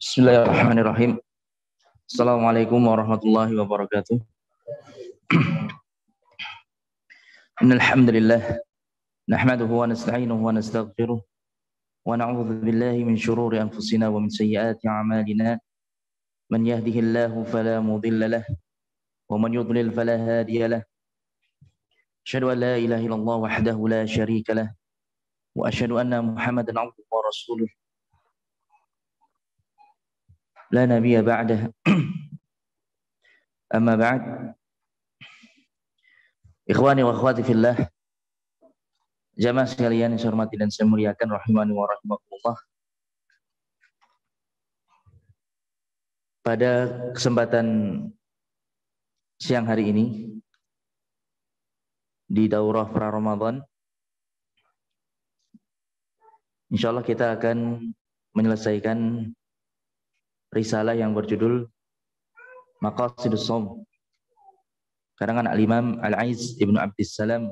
Bismillahirrahmanirrahim. Assalamualaikum warahmatullahi wabarakatuh. Innal hamdalillah nahmaduhu wa nasta'inuhu wa nastaghfiruh wa na'udzu billahi min shururi anfusina wa min sayyiati a'malina. Man yahdihillahu fala mudilla lahu wa man yudlil fala hadiya lahu. Asyhadu an la ilaha illallah wahdahu la syarika lahu wa asyhadu anna Muhammadan 'abduhu wa rasuluh. La nabiyya ba'dah. Amma ba'd. Ikhwani wa akhwati fillah, jamaah sekalian yang saya hormati dan saya muliakan, rahimani wa rahimakumullah. Pada kesempatan siang hari ini di daurah pra Ramadan, insyaallah kita akan menyelesaikan risalah yang berjudul Maqasidus Shaum, karangan Al-Imam Al-Aiz Ibnu Abdissalam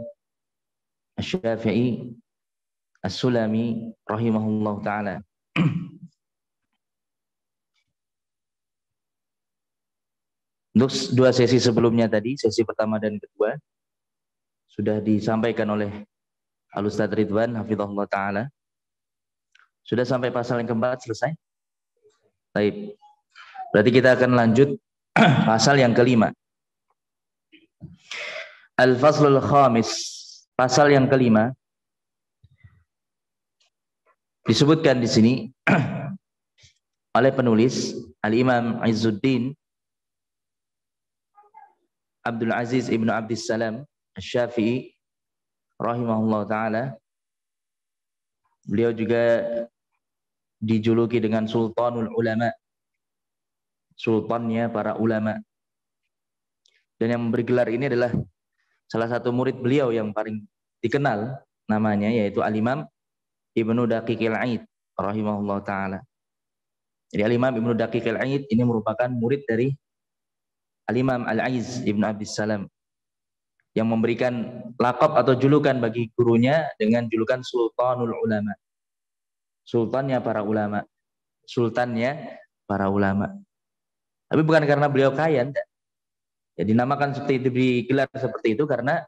Asy-Syafi'i As-Sulami rahimahullah ta'ala. Untuk dua sesi sebelumnya tadi, sesi pertama dan kedua, sudah disampaikan oleh Al-Ustadz Ridwan hafizahullah ta'ala. Sudah sampai pasal yang keempat, selesai? Baik. Berarti kita akan lanjut pasal yang kelima. Al-Faslul Khamis, pasal yang kelima, disebutkan di sini oleh penulis Al-Imam Izzuddin Abdul Aziz Ibnu Abdissalam Asy-Syafi'i rahimahullah ta'ala. Beliau juga dijuluki dengan Sultanul Ulama, sultannya para ulama. Dan yang memberi gelar ini adalah salah satu murid beliau yang paling dikenal namanya, yaitu Al-Imam Ibnu Daqiqil Aid rahimahullah ta'ala. Jadi Al-Imam Ibnu Daqiqil Aid ini merupakan murid dari Al-Imam Al-Aiz Ibnu Abdissalam, yang memberikan lakab atau julukan bagi gurunya dengan julukan Sultanul Ulama, sultannya para ulama, sultannya para ulama. Tapi bukan karena beliau kaya, enggak. Ya, dinamakan seperti itu, digelar seperti itu karena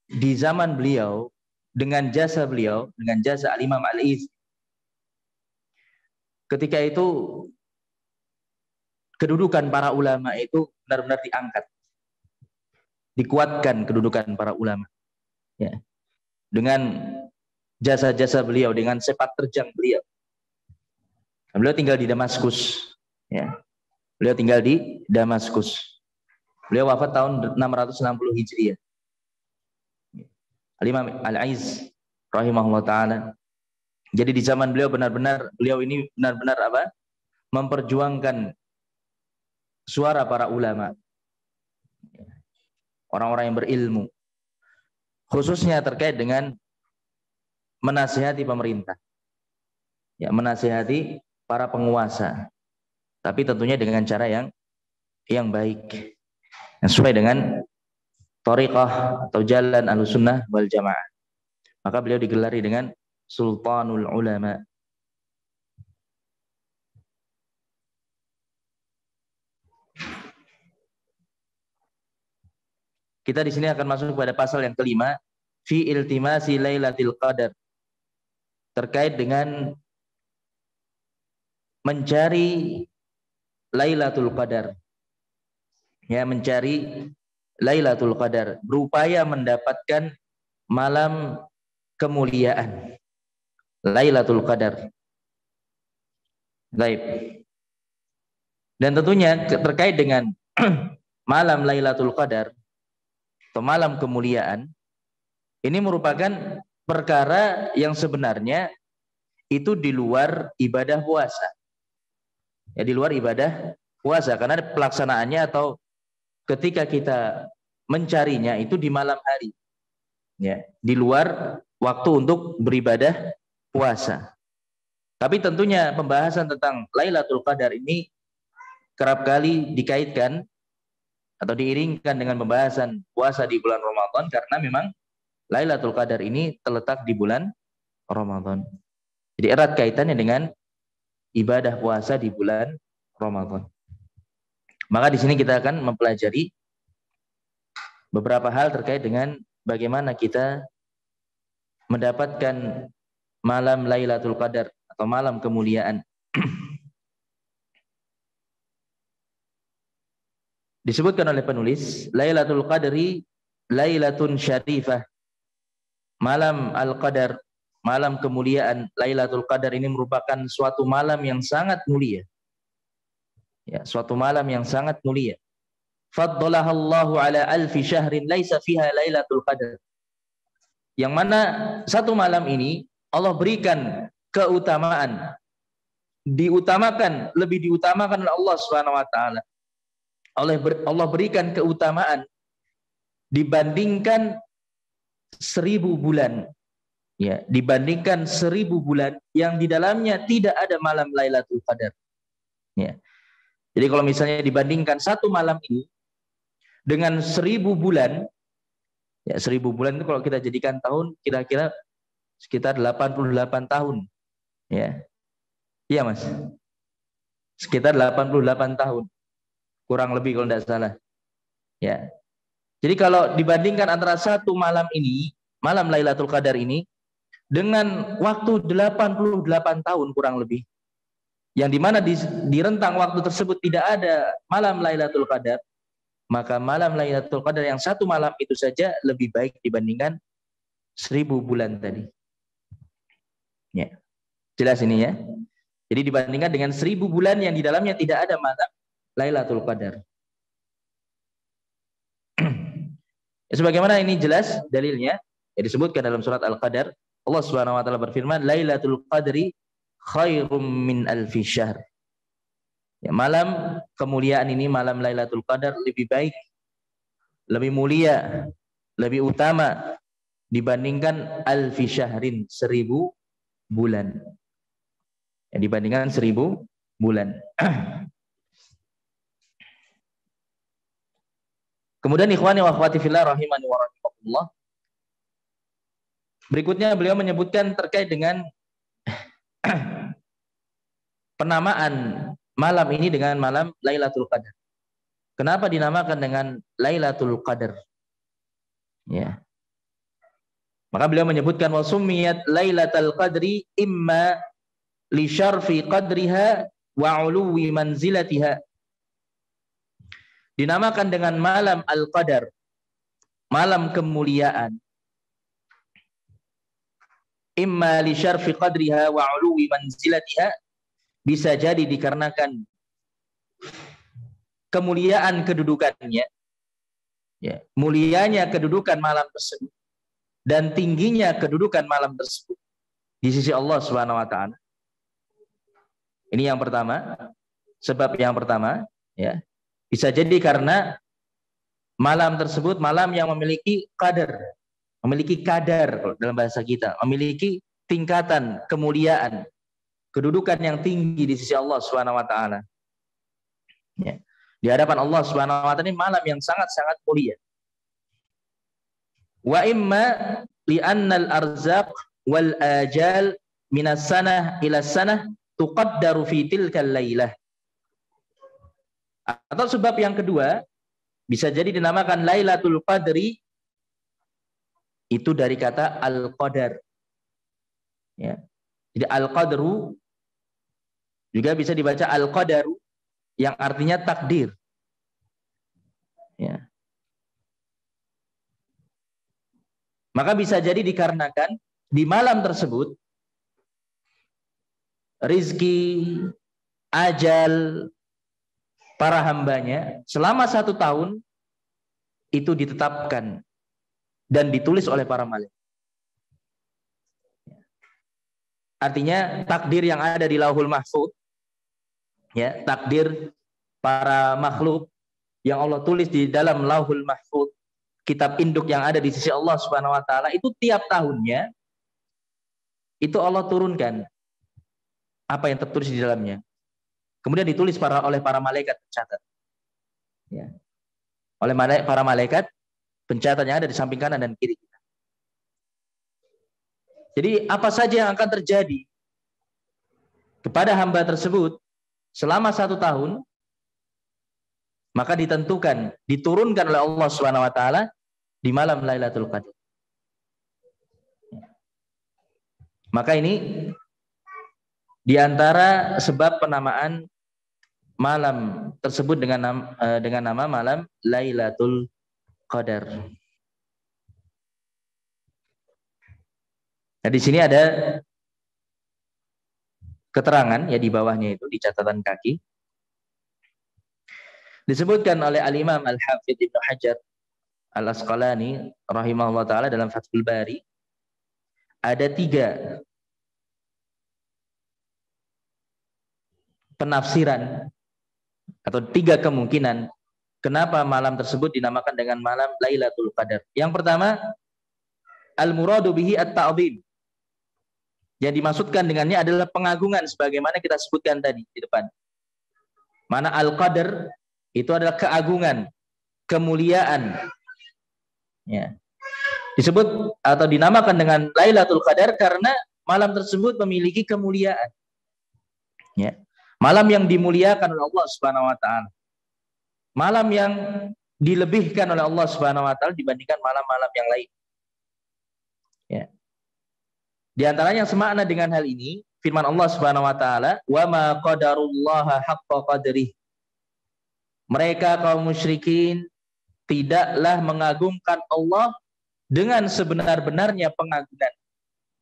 di zaman beliau, dengan jasa beliau, dengan jasa Al-Imam Al-Aiz, ketika itu kedudukan para ulama itu benar-benar diangkat, dikuatkan kedudukan para ulama. Ya. Dengan jasa-jasa beliau, dengan sepak terjang beliau. Beliau tinggal di Damaskus. Ya. Beliau tinggal di Damaskus. Beliau wafat tahun 660 Hijriah. Al-Imam Al-Aiz rahimahullah ta'ala. Jadi di zaman beliau beliau ini benar-benar apa? Memperjuangkan suara para ulama, orang-orang yang berilmu, khususnya terkait dengan menasihati pemerintah, ya, menasihati para penguasa, tapi tentunya dengan cara yang baik, yang sesuai dengan thariqah atau jalan Ahlussunnah wal Jamaah. Maka beliau digelari dengan Sultanul Ulama. Kita di sini akan masuk pada pasal yang kelima, fi iltimasi Lailatul Qadar, terkait dengan mencari Lailatul Qadar. Ya, mencari Lailatul Qadar, berupaya mendapatkan malam kemuliaan Lailatul Qadar. Baik. Dan tentunya terkait dengan malam Lailatul Qadar atau malam kemuliaan, ini merupakan perkara yang sebenarnya itu di luar ibadah puasa. Ya, di luar ibadah puasa, karena pelaksanaannya atau ketika kita mencarinya itu di malam hari. Ya, di luar waktu untuk beribadah puasa. Tapi tentunya pembahasan tentang Lailatul Qadar ini kerap kali dikaitkan atau diiringkan dengan pembahasan puasa di bulan Ramadan, karena memang Lailatul Qadar ini terletak di bulan Ramadan. Jadi erat kaitannya dengan ibadah puasa di bulan Ramadan. Maka di sini kita akan mempelajari beberapa hal terkait dengan bagaimana kita mendapatkan malam Lailatul Qadar atau malam kemuliaan. Disebutkan oleh penulis, Lailatul Qadri Lailatun Syarifah. Malam Al-Qadar, malam kemuliaan Lailatul Qadar ini merupakan suatu malam yang sangat mulia. Ya, suatu malam yang sangat mulia. Faddalahallahu ala alfi syahrin laisa fiha Lailatul Qadar. Yang mana satu malam ini Allah berikan keutamaan, lebih diutamakan oleh Allah Subhanahu wa taala. Allah berikan keutamaan dibandingkan 1000 bulan. Ya, dibandingkan 1000 bulan yang di dalamnya tidak ada malam Lailatul Qadar. Ya. Jadi kalau misalnya dibandingkan satu malam ini dengan 1000 bulan, ya 1000 bulan itu kalau kita jadikan tahun kira-kira sekitar 88 tahun. Ya. Iya, Mas. Sekitar 88 tahun. Kurang lebih kalau tidak salah. Ya. Jadi kalau dibandingkan antara satu malam ini, malam Lailatul Qadar ini, dengan waktu 88 tahun kurang lebih, yang dimana di rentang waktu tersebut tidak ada malam Lailatul Qadar, maka malam Lailatul Qadar yang satu malam itu saja lebih baik dibandingkan 1000 bulan tadi. Ya. Jelas ini ya. Jadi dibandingkan dengan 1000 bulan yang di dalamnya tidak ada malam Lailatul Qadar. Sebagaimana ini jelas dalilnya, ya disebutkan dalam surat Al-Qadar, Allah Subhanahu wa taala berfirman, Lailatul Qadri khairum min alfi syahr. Ya, malam kemuliaan ini, malam Lailatul Qadar lebih baik, lebih mulia, lebih utama dibandingkan alfi syahrin, 1000 bulan. Ya, dibandingkan 1000 bulan. Kemudian ikhwani wa akhwati fillah rahimani wa rahimakumullah. Berikutnya beliau menyebutkan terkait dengan penamaan malam ini dengan malam Lailatul Qadar. Kenapa dinamakan dengan Lailatul Qadar? Ya. Maka beliau menyebutkan wa summiyat Lailatul Qadri imma li syarfi qadriha wa uluwi manzilatiha. Dinamakan dengan malam Al-Qadar, malam kemuliaan. Imma li syarfi qadriha wa uluwi manzilatiha, bisa jadi dikarenakan kemuliaan kedudukannya, ya, mulianya kedudukan malam tersebut dan tingginya kedudukan malam tersebut di sisi Allah Subhanahu wa taala. Ini yang pertama, sebab yang pertama, ya. Bisa jadi karena malam tersebut malam yang memiliki kadar dalam bahasa kita, memiliki tingkatan kemuliaan, kedudukan yang tinggi di sisi Allah Subhanahu wa taala. Ya. Di hadapan Allah Subhanahu wa taala ini malam yang sangat-sangat mulia. Wa imma li annal arzaq wal ajal minas sanah ila sanah tuqaddaru fi tilkal lailah. Atau sebab yang kedua, bisa jadi dinamakan Lailatul Qadri itu dari kata Al-Qadar. Ya. Jadi Al-Qadru juga bisa dibaca Al-Qadaru yang artinya takdir. Ya. Maka bisa jadi dikarenakan di malam tersebut rizki, ajal para hambanya selama 1 tahun itu ditetapkan dan ditulis oleh para malaikat. Artinya takdir yang ada di Lauhul Mahfuz, ya, takdir para makhluk yang Allah tulis di dalam Lauhul Mahfuz, kitab induk yang ada di sisi Allah Subhanahu wa taala, itu tiap tahunnya itu Allah turunkan apa yang tertulis di dalamnya. Kemudian ditulis oleh para malaikat pencatat. Ya. Oleh para malaikat pencatat yang ada di samping kanan dan kiri kita. Jadi apa saja yang akan terjadi kepada hamba tersebut selama 1 tahun, maka diturunkan oleh Allah Subhanahu wa taala di malam Lailatul Qadar. Maka ini di antara sebab penamaan malam tersebut dengan nama malam Lailatul Qadar. Nah, di sini ada keterangan ya di bawahnya itu di catatan kaki. Disebutkan oleh Al-Imam Al-Hafidz Ibnu Hajar Al-Asqalani rahimahullah taala dalam Fathul Bari, ada 3 penafsiran atau 3 kemungkinan kenapa malam tersebut dinamakan dengan malam Lailatul Qadar. Yang pertama, al-muradu bihi at-ta'dhim. Yang dimaksudkan dengannya adalah pengagungan sebagaimana kita sebutkan tadi di depan. Mana al-qadar itu adalah keagungan, kemuliaan. Ya. Disebut atau dinamakan dengan Lailatul Qadar karena malam tersebut memiliki kemuliaan. Ya. Malam yang dimuliakan oleh Allah Subhanahu wa taala. Malam yang dilebihkan oleh Allah Subhanahu wa taala dibandingkan malam-malam yang lain. Ya. Di antaranya semakna dengan hal ini firman Allah Subhanahu wa taala, "Wa ma qadarullaha haqqa qadrih." Mereka kaum musyrikin tidaklah mengagungkan Allah dengan sebenar-benarnya pengagungan.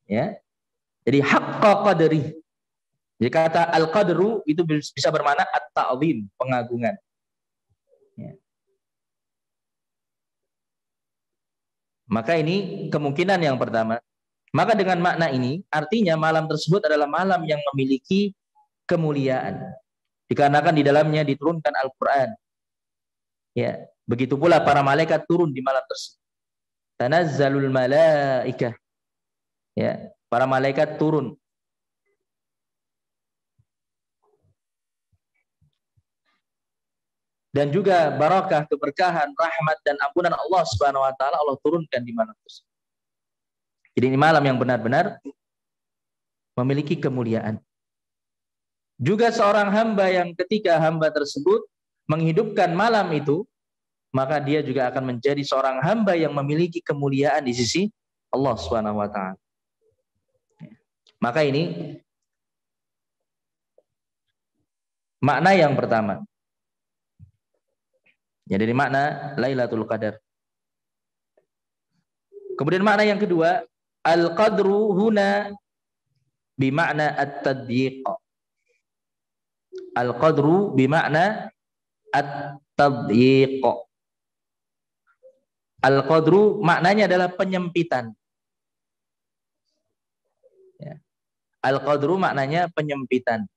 Ya. Jadi haqqa qadrih. Jadi kata al-qadru itu bisa bermakna at-ta'zim, pengagungan. Ya. Maka ini kemungkinan yang pertama. Maka dengan makna ini artinya malam tersebut adalah malam yang memiliki kemuliaan. Dikarenakan di dalamnya diturunkan Al-Qur'an. Ya, begitu pula para malaikat turun di malam tersebut. Tanazzalul malaikah. Ya, para malaikat turun. Dan juga barakah, keberkahan, rahmat dan ampunan Allah Subhanahu wa taala Allah turunkan di malam tersebut. Jadi ini malam yang benar-benar memiliki kemuliaan. Juga seorang hamba yang ketika hamba tersebut menghidupkan malam itu, maka dia juga akan menjadi seorang hamba yang memiliki kemuliaan di sisi Allah Subhanahu wa taala. Maka ini makna yang pertama. Ya, dari makna Lailatul Qadar. Kemudian makna yang kedua, al-qadru huna bimakna at-tadyiq. Al-qadru bimakna at-tadyiq. Al-qadru maknanya adalah penyempitan. Ya. Al-qadru maknanya penyempitan.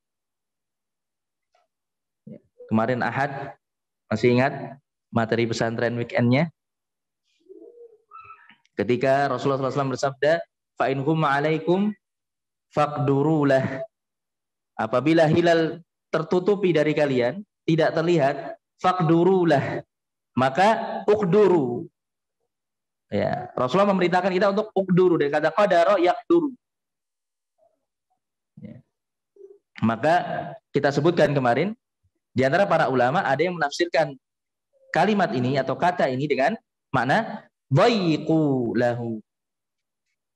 Ya. Kemarin Ahad, masih ingat materi pesantren weekendnya? Ketika Rasulullah SAW bersabda, "Fa'in hum alaikum faqdurulah." Apabila hilal tertutupi dari kalian, tidak terlihat, faqdurulah, maka uqduru. Ya, Rasulullah memerintahkan kita untuk uqduru dari kata qadara yaqduru. Ya. Maka kita sebutkan kemarin, di antara para ulama ada yang menafsirkan kalimat ini atau kata ini dengan makna dhayyiqu lahu.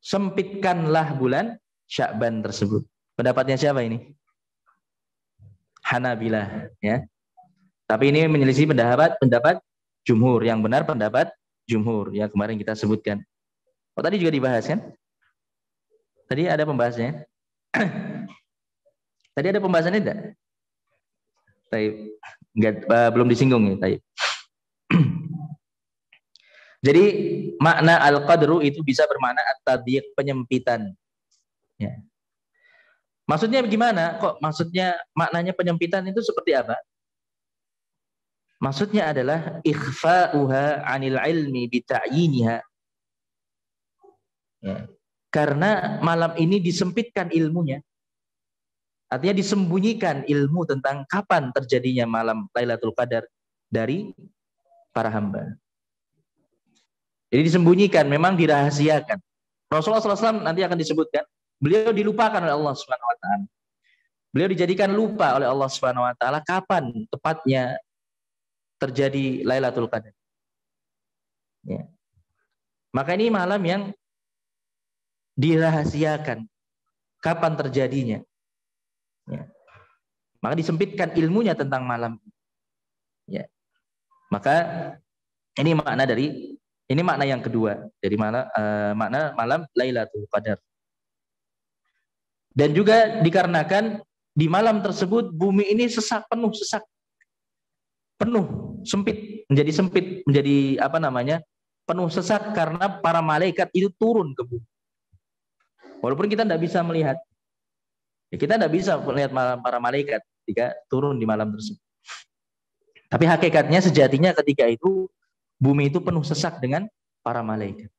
Sempitkanlah bulan Sya'ban tersebut. Pendapatnya siapa ini? Hanabilah, ya. Tapi ini menyelisih pendapat jumhur. Yang benar pendapat jumhur, ya, kemarin kita sebutkan. Oh, tadi juga dibahas kan? Tadi ada pembahasannya. Tadi ada pembahasannya enggak? Belum disinggung ya, Taib. Jadi makna al-qadru itu bisa bermakna at-tadyiq, penyempitan. Ya. Maksudnya bagaimana? Kok maksudnya maknanya penyempitan itu seperti apa? Maksudnya adalah ikhfa'uha 'anil ilmi bita'yiniha. Ya. Karena malam ini disempitkan ilmunya. Artinya disembunyikan ilmu tentang kapan terjadinya malam Lailatul Qadar dari para hamba. Jadi disembunyikan, memang dirahasiakan. Rasulullah SAW nanti akan disebutkan, beliau dilupakan oleh Allah Subhanahu wa taala. Beliau dijadikan lupa oleh Allah Subhanahu wa taala kapan tepatnya terjadi Lailatul Qadar. Ya. Maka ini malam yang dirahasiakan kapan terjadinya. Ya. Maka disempitkan ilmunya tentang malam. Ya. Maka ini makna yang kedua dari makna malam Lailatul Qadar. Dan juga dikarenakan di malam tersebut bumi ini penuh, sempit, menjadi penuh sesak karena para malaikat itu turun ke bumi. Walaupun kita tidak bisa melihat, kita tidak bisa melihat para malaikat ketika turun di malam tersebut. Tapi hakikatnya sejatinya ketika itu bumi itu penuh sesak dengan para malaikat.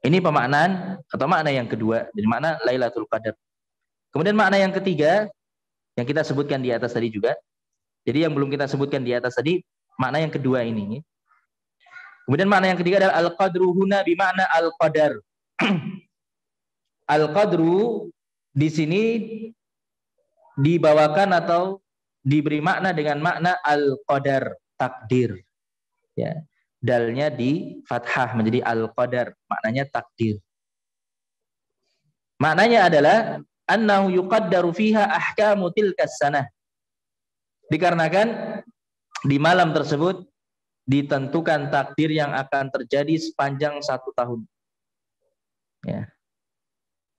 Ini pemaknaan atau makna yang kedua dari makna Lailatul Qadar. Kemudian makna yang ketiga yang kita sebutkan di atas tadi juga. Jadi yang belum kita sebutkan di atas tadi makna yang kedua ini. Kemudian makna yang ketiga adalah al-qadru huna bi makna al-qadar. Al-qadru di sini dibawakan atau diberi makna dengan makna al-qadar, takdir. Ya. Dalnya di fathah menjadi al-qadar, maknanya takdir. Maknanya adalah annahu yuqaddaru fiha ahkamu tilkas sanah. Dikarenakan di malam tersebut ditentukan takdir yang akan terjadi sepanjang 1 tahun. Ya.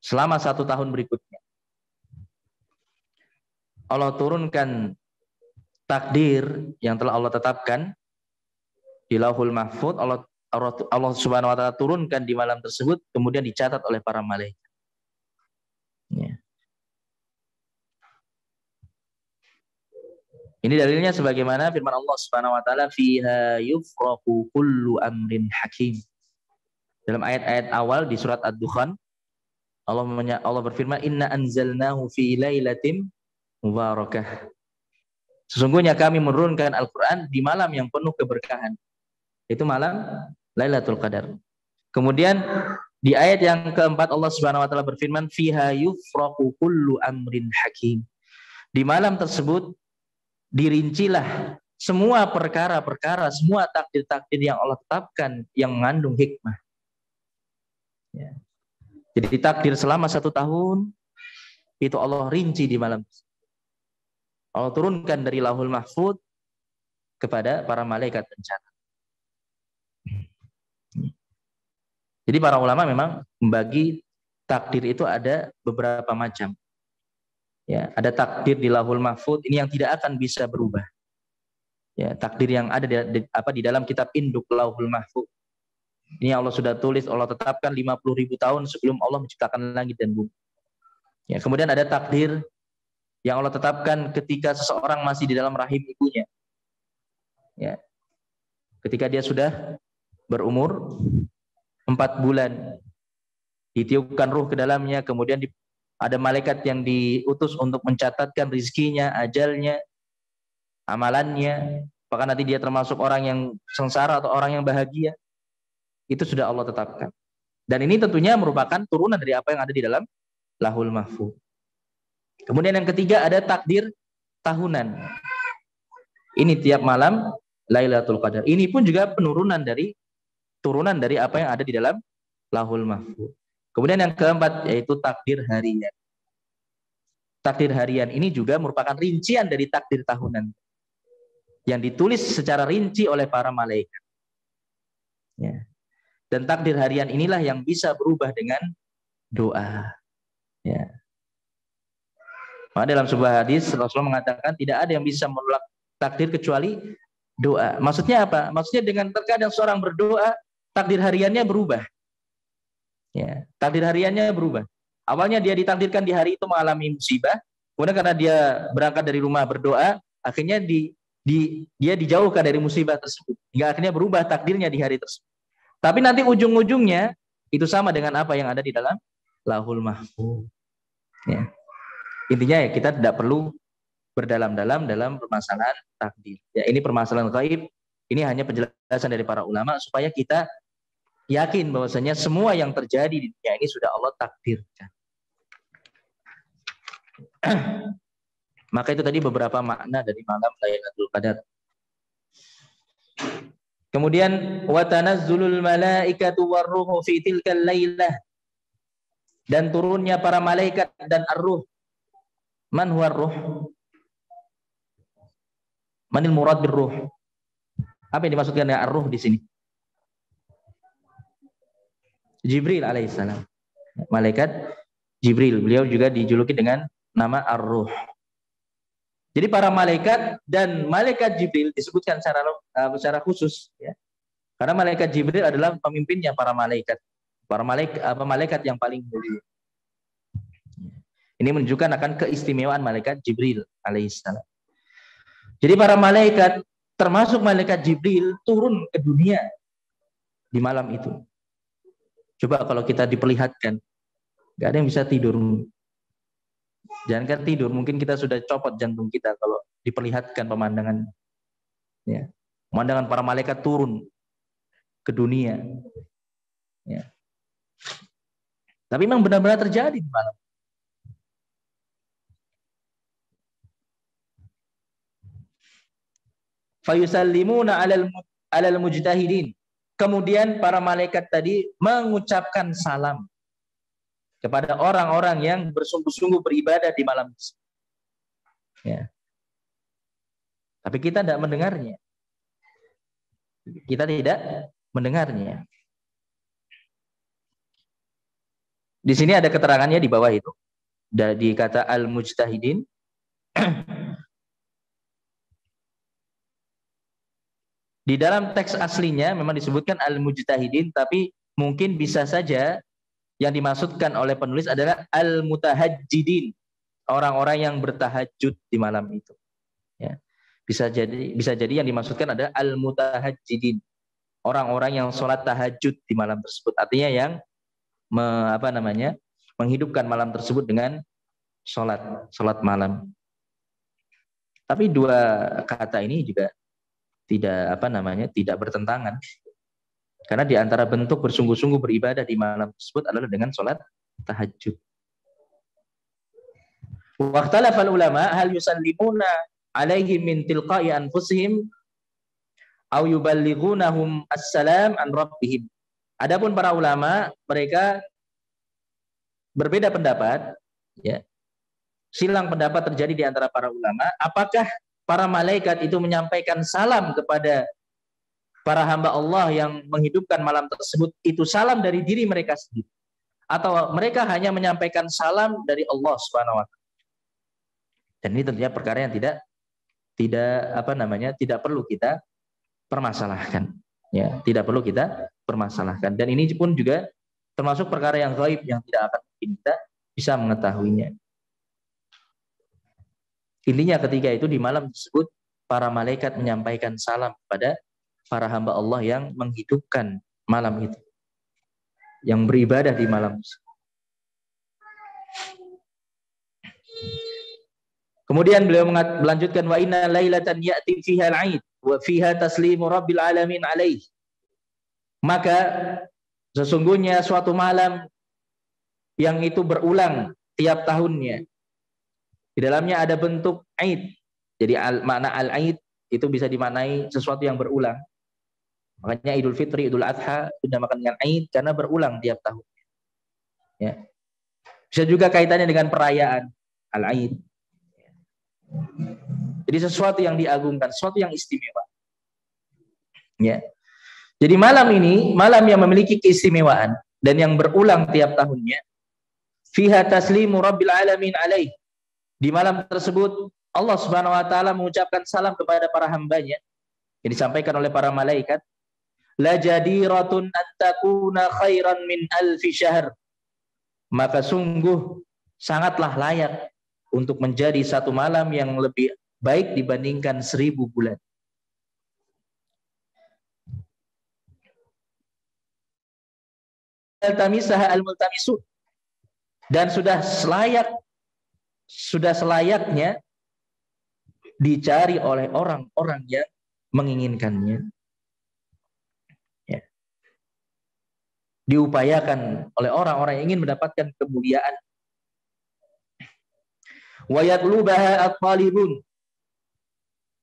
Selama 1 tahun berikutnya. Allah turunkan takdir yang telah Allah tetapkan di Lauhul Mahfuz. Allah Subhanahu wa taala turunkan di malam tersebut, kemudian dicatat oleh para malaikat. Ya. Ini dalilnya sebagaimana firman Allah Subhanahu wa taala, fiha yufraqu kullu amrin hakim. Dalam ayat-ayat awal di surat Ad-Dukhan, Allah berfirman, inna anzalnahu fi lailatin mubarakah. Sesungguhnya kami menurunkan Al-Qur'an di malam yang penuh keberkahan. Itu malam Lailatul Qadar. Kemudian di ayat yang keempat Allah Subhanahu wa taala berfirman, fiha yufraqu kullu amrin hakim. Di malam tersebut dirincilah semua perkara-perkara, semua takdir-takdir yang Allah tetapkan yang mengandung hikmah. Ya. Jadi takdir selama 1 tahun itu Allah rinci di malam. Allah turunkan dari Lauhul Mahfuz kepada para malaikat pencatat. Jadi para ulama memang membagi takdir itu ada beberapa macam. Ya, ada takdir di Lauhul Mahfuz ini yang tidak akan bisa berubah. Ya, takdir yang ada di dalam kitab induk Lauhul Mahfuz. Ini Allah sudah tulis, Allah tetapkan 50.000 tahun sebelum Allah menciptakan langit dan bumi. Ya, kemudian ada takdir yang Allah tetapkan ketika seseorang masih di dalam rahim ibunya. Ya. Ketika dia sudah berumur 4 bulan, ditiupkan ruh ke dalamnya, kemudian ada malaikat yang diutus untuk mencatatkan rizkinya, ajalnya, amalannya, apakah nanti dia termasuk orang yang sengsara atau orang yang bahagia. Itu sudah Allah tetapkan. Dan ini tentunya merupakan turunan dari apa yang ada di dalam Lauhul Mahfuz. Kemudian yang ketiga ada takdir tahunan. Ini tiap malam Lailatul Qadar. Ini pun juga turunan dari apa yang ada di dalam Lauhul Mahfuz. Kemudian yang keempat yaitu takdir harian. Takdir harian ini juga merupakan rincian dari takdir tahunan yang ditulis secara rinci oleh para malaikat. Ya. Dan takdir harian inilah yang bisa berubah dengan doa. Ya. Maka dalam sebuah hadis Rasulullah mengatakan tidak ada yang bisa menolak takdir kecuali doa. Maksudnya apa? Maksudnya dengan terkadang seorang berdoa, takdir hariannya berubah. Ya, takdir hariannya berubah. Awalnya dia ditakdirkan di hari itu mengalami musibah, kemudian karena dia berangkat dari rumah berdoa, akhirnya dia dijauhkan dari musibah tersebut. Hingga akhirnya berubah takdirnya di hari tersebut. Tapi nanti ujung-ujungnya itu sama dengan apa yang ada di dalam Lauhul Mahfuz. Ya. Intinya ya kita tidak perlu berdalam-dalam dalam permasalahan takdir. Ya, ini permasalahan gaib. Ini hanya penjelasan dari para ulama supaya kita yakin bahwasanya semua yang terjadi di dunia ini sudah Allah takdirkan. Maka itu tadi beberapa makna dari malam Lailatul Qadar. Kemudian wa tanazzulul malaikatu warruhu fi tilkal lailah, dan turunnya para malaikat dan ar-ruh. Man huwa ar-ruh? Manil murad bir-ruh? Apa yang dimaksudkan dengan ar-ruh di sini? Jibril alaihissalam. Malaikat Jibril, beliau juga dijuluki dengan nama ar-ruh. Jadi para malaikat dan malaikat Jibril disebutkan secara khusus, ya. Karena malaikat Jibril adalah pemimpinnya para malaikat. Para malaikat yang paling mulia. Ini menunjukkan akan keistimewaan malaikat Jibril alaihissalam. Jadi para malaikat, termasuk malaikat Jibril, turun ke dunia di malam itu. Coba kalau kita diperlihatkan, nggak ada yang bisa tidur. Jangankan tidur, mungkin kita sudah copot jantung kita kalau diperlihatkan pemandangan, ya. Pemandangan para malaikat turun ke dunia, ya. Tapi memang benar-benar terjadi di malam. Fayusallimuna alal mujtahidin. Kemudian para malaikat tadi mengucapkan salam kepada orang-orang yang bersungguh-sungguh beribadah di malam itu. Ya. Tapi kita tidak mendengarnya. Kita tidak mendengarnya. Di sini ada keterangannya di bawah itu. Di kata al-mujtahidin. Di dalam teks aslinya memang disebutkan al-mujtahidin, tapi mungkin bisa saja yang dimaksudkan oleh penulis adalah al-mutahajjidin, orang-orang yang bertahajud di malam itu. Ya. Bisa jadi yang dimaksudkan adalah al-mutahajjidin, orang-orang yang sholat tahajud di malam tersebut. Artinya yang menghidupkan malam tersebut dengan sholat malam. Tapi dua kata ini juga tidak bertentangan, karena di antara bentuk bersungguh-sungguh beribadah di malam tersebut adalah dengan sholat tahajud. Waqtalafal ulama hal yusallimuna alaihim min tilqa'i anfusihim aw yuballighunahum assalam an rabbihim. Adapun para ulama, mereka berbeda pendapat, ya. Silang pendapat terjadi di antara para ulama, apakah para malaikat itu menyampaikan salam kepada para hamba Allah yang menghidupkan malam tersebut, itu salam dari diri mereka sendiri, atau mereka hanya menyampaikan salam dari Allah Subhanahu wa taala. Dan ini tentunya perkara yang tidak perlu kita permasalahkan, ya, tidak perlu kita permasalahkan. Dan ini pun juga termasuk perkara yang gaib yang tidak akan kita bisa mengetahuinya. Intinya ketika itu di malam tersebut para malaikat menyampaikan salam kepada para hamba Allah yang menghidupkan malam itu, yang beribadah di malam tersebut. Kemudian beliau melanjutkan, wa inna lailatan ya'ti fiha al-'aid wa fiha taslimu rabbil alamin alaih. Maka sesungguhnya suatu malam yang itu berulang tiap tahunnya. Di dalamnya ada bentuk Aid. Jadi makna al-Aid itu bisa dimaknai sesuatu yang berulang. Makanya Idul Fitri, Idul Adha itu dinamakan dengan Aid karena berulang tiap tahun. Ya. Bisa juga kaitannya dengan perayaan al-Aid. Jadi sesuatu yang diagungkan, sesuatu yang istimewa. Ya. Jadi malam ini, malam yang memiliki keistimewaan dan yang berulang tiap tahunnya. Fiha taslimu rabbil alamin alaih. Di malam tersebut Allah Subhanahu wa taala mengucapkan salam kepada para hambanya, yang disampaikan oleh para malaikat. La jadiratun an takuna khairan min alfi syahr. Maka sungguh sangatlah layak untuk menjadi satu malam yang lebih baik dibandingkan 1000 bulan. Al-tamisaha al-multamisun. Dan sudah selayaknya dicari oleh orang-orang yang menginginkannya. Ya. Diupayakan oleh orang-orang yang ingin mendapatkan kemuliaan. Wa yatlubaha at-talibun.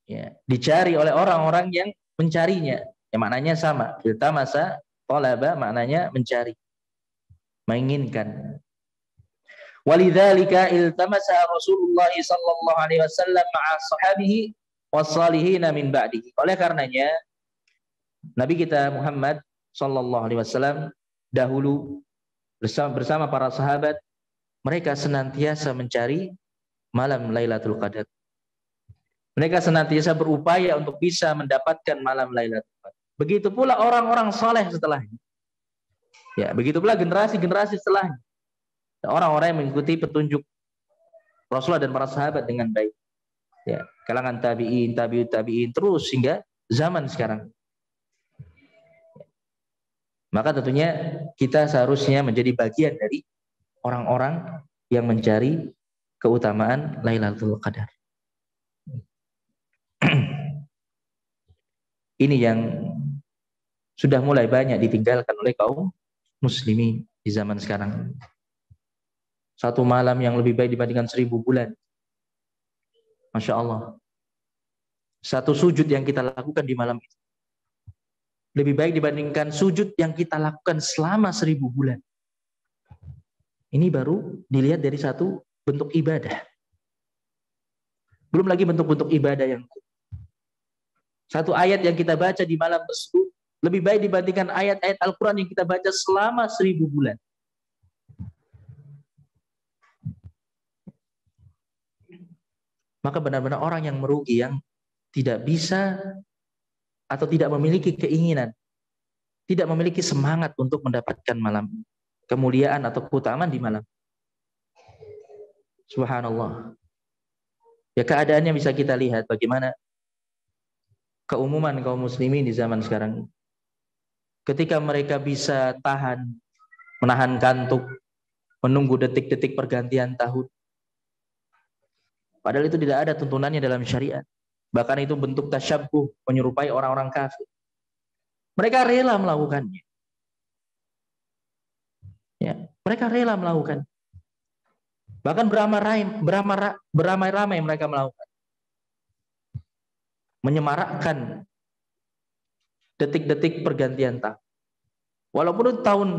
Ya, dicari oleh orang-orang yang mencarinya. Ya, maknanya sama. Iltamasa, talaba maknanya mencari, menginginkan. Walidzalika iltamasa Rasulullah sallallahu alaihi wasallam ma'a sahabihi wassalihin min ba'dihi. Oleh karenanya Nabi kita Muhammad sallallahu alaihi wasallam dahulu bersama para sahabat, mereka senantiasa mencari malam Lailatul Qadar. Mereka senantiasa berupaya untuk bisa mendapatkan malam Lailatul Qadar. Begitu pula orang-orang saleh setelahnya. Ya, begitu pula generasi-generasi setelahnya. Orang-orang yang mengikuti petunjuk Rasulullah dan para sahabat dengan baik. Ya, kalangan tabi'in, tabi'ut tabi'in terus hingga zaman sekarang. Maka tentunya kita seharusnya menjadi bagian dari orang-orang yang mencari keutamaan Lailatul Qadar. Ini yang sudah mulai banyak ditinggalkan oleh kaum muslimin di zaman sekarang. Satu malam yang lebih baik dibandingkan 1000 bulan. Masya Allah. Satu sujud yang kita lakukan di malam itu lebih baik dibandingkan sujud yang kita lakukan selama 1000 bulan. Ini baru dilihat dari satu bentuk ibadah. Belum lagi bentuk-bentuk ibadah yang satu ayat yang kita baca di malam tersebut lebih baik dibandingkan ayat-ayat Al-Quran yang kita baca selama 1000 bulan. Maka benar-benar orang yang merugi, yang tidak bisa atau tidak memiliki keinginan, tidak memiliki semangat untuk mendapatkan malam kemuliaan atau keutamaan di malam. Subhanallah. Ya, keadaannya bisa kita lihat bagaimana keumuman kaum muslimin di zaman sekarang. Ketika mereka bisa menahan kantuk, menunggu detik-detik pergantian tahun. Padahal itu tidak ada tuntunannya dalam syariat. Bahkan itu bentuk tasyabbuh, menyerupai orang-orang kafir. Mereka rela melakukannya. Ya, mereka rela melakukan. Bahkan beramai-ramai mereka melakukan. Menyemarakkan detik-detik pergantian tahun. Walaupun itu tahun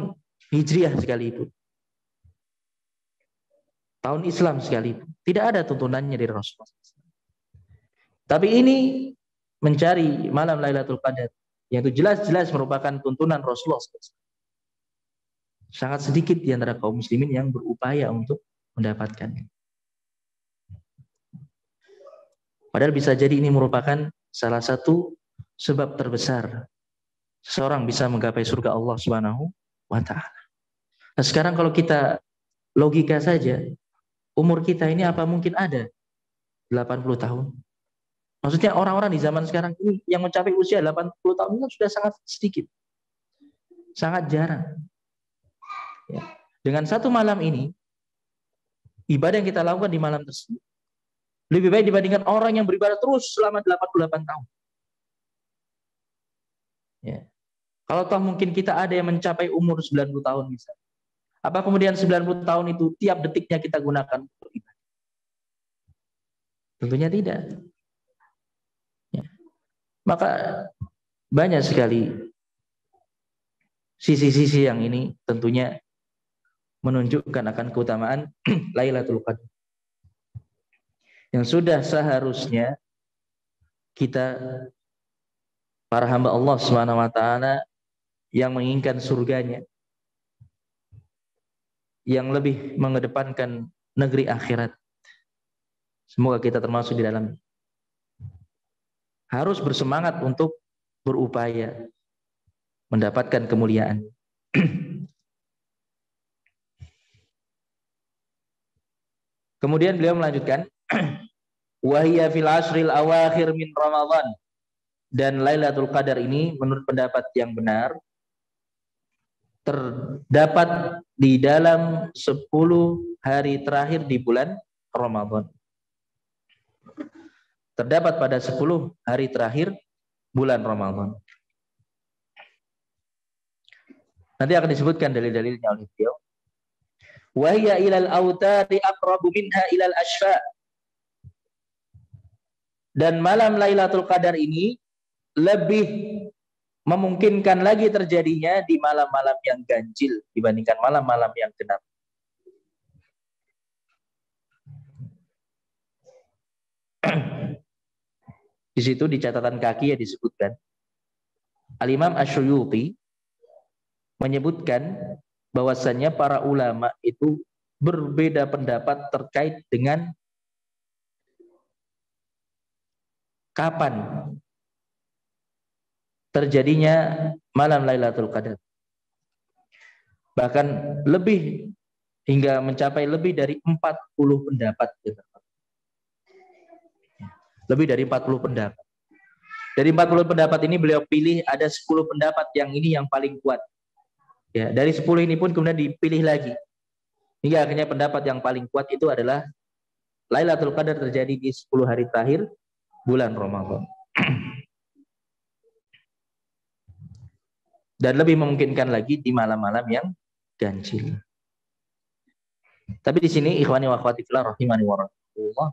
Hijriah sekalipun. Tahun Islam sekalipun. Tidak ada tuntunannya dari Rasulullah. Tapi ini mencari malam Lailatul Qadar, yang itu jelas-jelas merupakan tuntunan Rasulullah. Sangat sedikit di antara kaum muslimin yang berupaya untuk mendapatkannya. Padahal bisa jadi ini merupakan salah satu sebab terbesar seseorang bisa menggapai surga Allah Subhanahu wa Ta'ala. Nah, sekarang kalau kita logika saja, umur kita ini apa mungkin ada 80 tahun? Maksudnya orang-orang di zaman sekarang ini yang mencapai usia 80 tahun itu sudah sangat sedikit. Sangat jarang. Ya. Dengan satu malam ini, ibadah yang kita lakukan di malam tersebut lebih baik dibandingkan orang yang beribadah terus selama 88 tahun. Ya. Kalau toh mungkin kita ada yang mencapai umur 90 tahun misalnya. Apa kemudian 90 tahun itu tiap detiknya kita gunakan untuk ibadah? Tentunya tidak. Ya. Maka banyak sekali sisi-sisi yang ini tentunya menunjukkan akan keutamaan Lailatul Qadar. Yang sudah seharusnya kita para hamba Allah Subhanahu wa Ta'ala yang menginginkan surganya, yang lebih mengedepankan negeri akhirat. Semoga kita termasuk di dalam. Harus bersemangat untuk berupaya mendapatkan kemuliaan. Kemudian beliau melanjutkan, wahiyya fil ashril awakhir min Ramadan. Dan Lailatul Qadar ini menurut pendapat yang benar terdapat di dalam 10 hari terakhir di bulan Ramadan. Terdapat pada 10 hari terakhir bulan Ramadan. Nanti akan disebutkan dalil-dalilnya oleh beliau. wa hiya ilal autari aqrabu minha ilal ashfa. Dan malam Lailatul Qadar ini lebih memungkinkan lagi terjadinya di malam-malam yang ganjil dibandingkan malam-malam yang genap. Di situ di catatan kaki ya disebutkan, Al-Imam Asy-Syuyuti menyebutkan bahwasannya para ulama itu berbeda pendapat terkait dengan kapan terjadinya malam Lailatul Qadar. Bahkan lebih hingga mencapai lebih dari 40 pendapat. Lebih dari 40 pendapat. Dari 40 pendapat ini beliau pilih ada 10 pendapat yang ini yang paling kuat. Ya, dari 10 ini pun kemudian dipilih lagi. Hingga akhirnya pendapat yang paling kuat itu adalah Lailatul Qadar terjadi di 10 hari terakhir bulan Ramadan. Dan lebih memungkinkan lagi di malam-malam yang ganjil. Tapi di sini ikhwani wa akhwati fillah rahimani wa rahmatullah,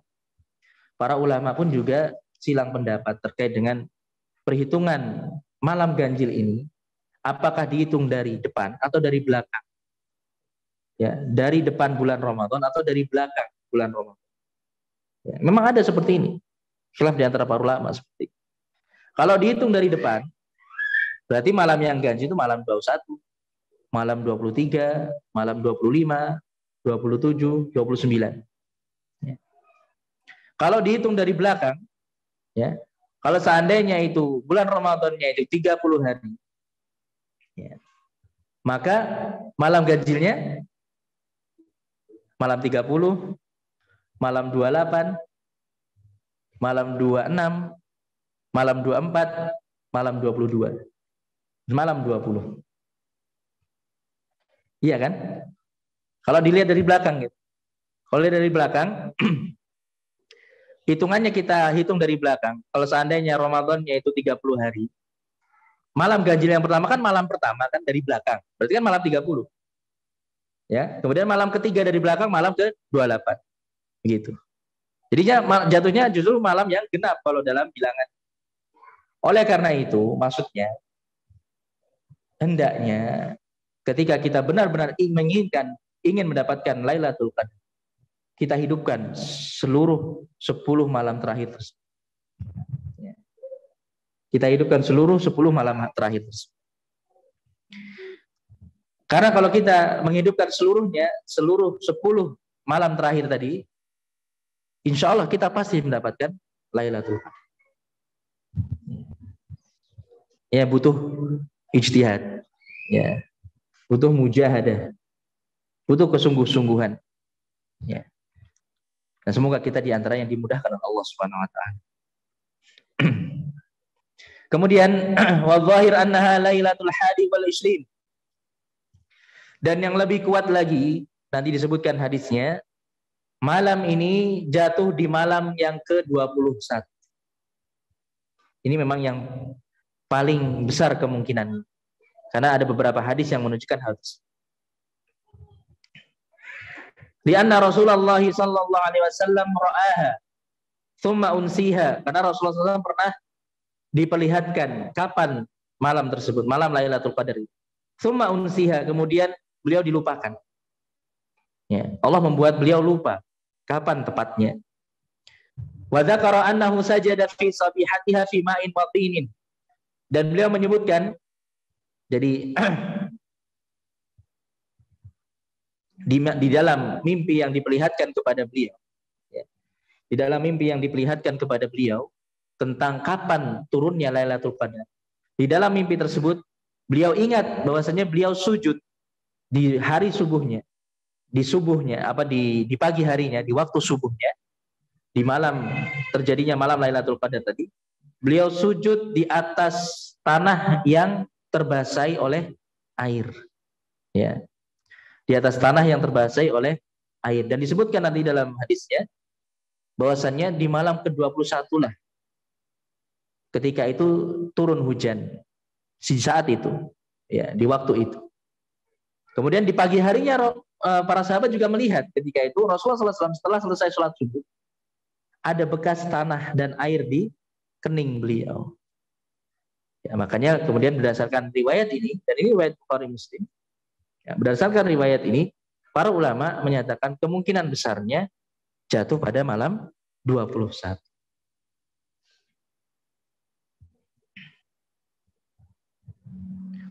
para ulama pun juga silang pendapat terkait dengan perhitungan malam ganjil ini, apakah dihitung dari depan atau dari belakang. Ya, dari depan bulan Ramadan atau dari belakang bulan Ramadan. Ya, memang ada seperti ini. Khilaf di antara para ulama seperti itu. Kalau dihitung dari depan, berarti malam yang ganjil itu malam 21, malam 23, malam 25, 27, 29. Ya. Kalau dihitung dari belakang, ya, kalau seandainya itu bulan Ramadannya itu 30 hari, ya, maka malam ganjilnya malam 30, malam 28, malam 26, malam 24, malam 22, malam 20. Iya kan? Kalau dilihat dari belakang gitu. Kalau dilihat dari belakang, hitungannya kita hitung dari belakang. Kalau seandainya Ramadannya itu 30 hari, malam ganjil yang pertama kan malam pertama kan dari belakang. Berarti kan malam 30. Ya, kemudian malam ketiga dari belakang malam ke-28. Begitu. Jadinya jatuhnya justru malam yang genap kalau dalam bilangan. Oleh karena itu, maksudnya hendaknya ketika kita benar-benar ingin mendapatkan Lailatul Qadar, kita hidupkan seluruh 10 malam terakhir. Kita hidupkan seluruh 10 malam terakhir. Karena kalau kita menghidupkan seluruhnya, seluruh 10 malam terakhir tadi, insya Allah kita pasti mendapatkan Lailatul Qadar. Ya, butuh ijtihad. Ya. Butuh mujahadah. Butuh kesungguh-sungguhan. Ya. Dan semoga kita di antara yang dimudahkan oleh Allah Subhanahu wa taala. Kemudian wa dhahir annaha lailatul hadi wal 20. Dan yang lebih kuat lagi, nanti disebutkan hadisnya, malam ini jatuh di malam yang ke-21. Ini memang yang paling besar kemungkinan. Karena ada beberapa hadis yang menunjukkan hal tersebut. Lianna Rasulullah sallallahu alaihi wasallam ra'aha thumma unsiha. Karena Rasulullah SAW pernah diperlihatkan kapan malam tersebut, malam Lailatul Qadar. Thumma unsiha, kemudian beliau dilupakan. Ya, Allah membuat beliau lupa kapan tepatnya. Wa dzakara annahu sajada fi sabihatiha fi ma'in wa tinin. Dan beliau menyebutkan, jadi di dalam mimpi yang diperlihatkan kepada beliau, ya, di dalam mimpi yang diperlihatkan kepada beliau tentang kapan turunnya Lailatul Qadar. Di dalam mimpi tersebut beliau ingat bahwasanya beliau sujud di hari subuhnya, di pagi harinya, di waktu subuhnya, di malam terjadinya malam Lailatul Qadar tadi, beliau sujud di atas tanah yang terbasahi oleh air. Ya. Di atas tanah yang terbasahi oleh air. Dan disebutkan nanti dalam hadisnya bahwasannya di malam ke-21 lah ketika itu turun hujan. Di saat itu, ya, di waktu itu. Kemudian di pagi harinya para sahabat juga melihat ketika itu Rasulullah SAW setelah selesai sholat subuh ada bekas tanah dan air di kening beliau. Ya, makanya kemudian berdasarkan riwayat ini, dan ini riwayat Bukhari Muslim, ya, berdasarkan riwayat ini para ulama menyatakan kemungkinan besarnya jatuh pada malam 21.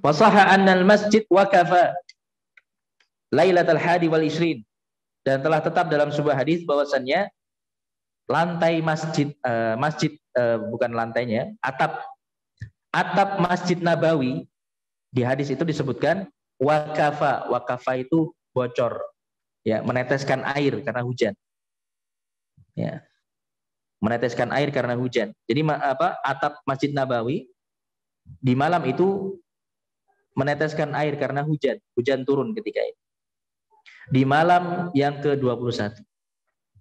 Wasaha annal masjid waqafa lailatul hadi wal ishrin, dan telah tetap dalam sebuah hadis bahwasannya lantai masjid bukan lantainya, atap Masjid Nabawi di hadis itu disebutkan waqafa. Waqafa itu bocor, ya, meneteskan air karena hujan. Ya. Meneteskan air karena hujan. Jadi atap Masjid Nabawi di malam itu meneteskan air karena hujan. Hujan turun ketika itu. Di malam yang ke-21.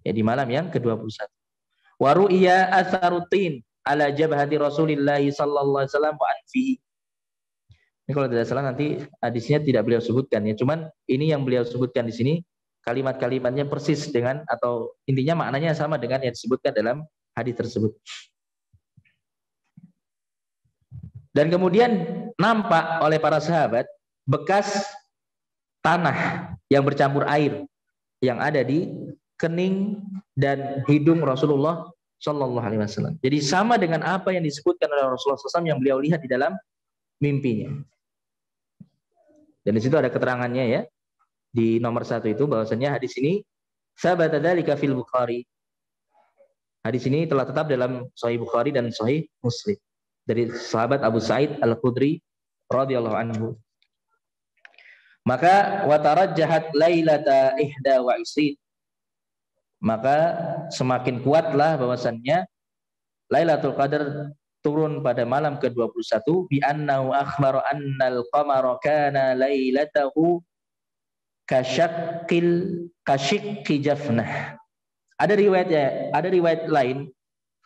Ya, di malam yang ke-21. Wa ru'ya atharutin ala jabhati Rasulillah sallallahu alaihi wasallam wa anfihi. Ini kalau tidak salah nanti hadisnya tidak beliau sebutkan ya. Cuman ini yang beliau sebutkan di sini, kalimat-kalimatnya persis dengan, atau intinya maknanya sama dengan yang disebutkan dalam hadis tersebut. Dan kemudian nampak oleh para sahabat bekas tanah yang bercampur air yang ada di kening dan hidung Rasulullah Shallallahu Alaihi Wasallam. Jadi sama dengan apa yang disebutkan oleh Rasulullah SAW yang beliau lihat di dalam mimpinya. Dan di situ ada keterangannya ya, di nomor 1 itu bahwasanya hadis ini sabata dzalika fil Bukhari. Hadis ini telah tetap dalam Sahih Bukhari dan Sahih Muslim dari sahabat Abu Sa'id Al-Khudri radhiyallahu anhu. Maka watarajjahat lailata ihda wa isrin, maka semakin kuatlah bahwasannya Lailatul Qadar turun pada malam ke-21 bi annahu akhbara annal qamara kana lailatahu kasyikki jafnah. Ada riwayat lain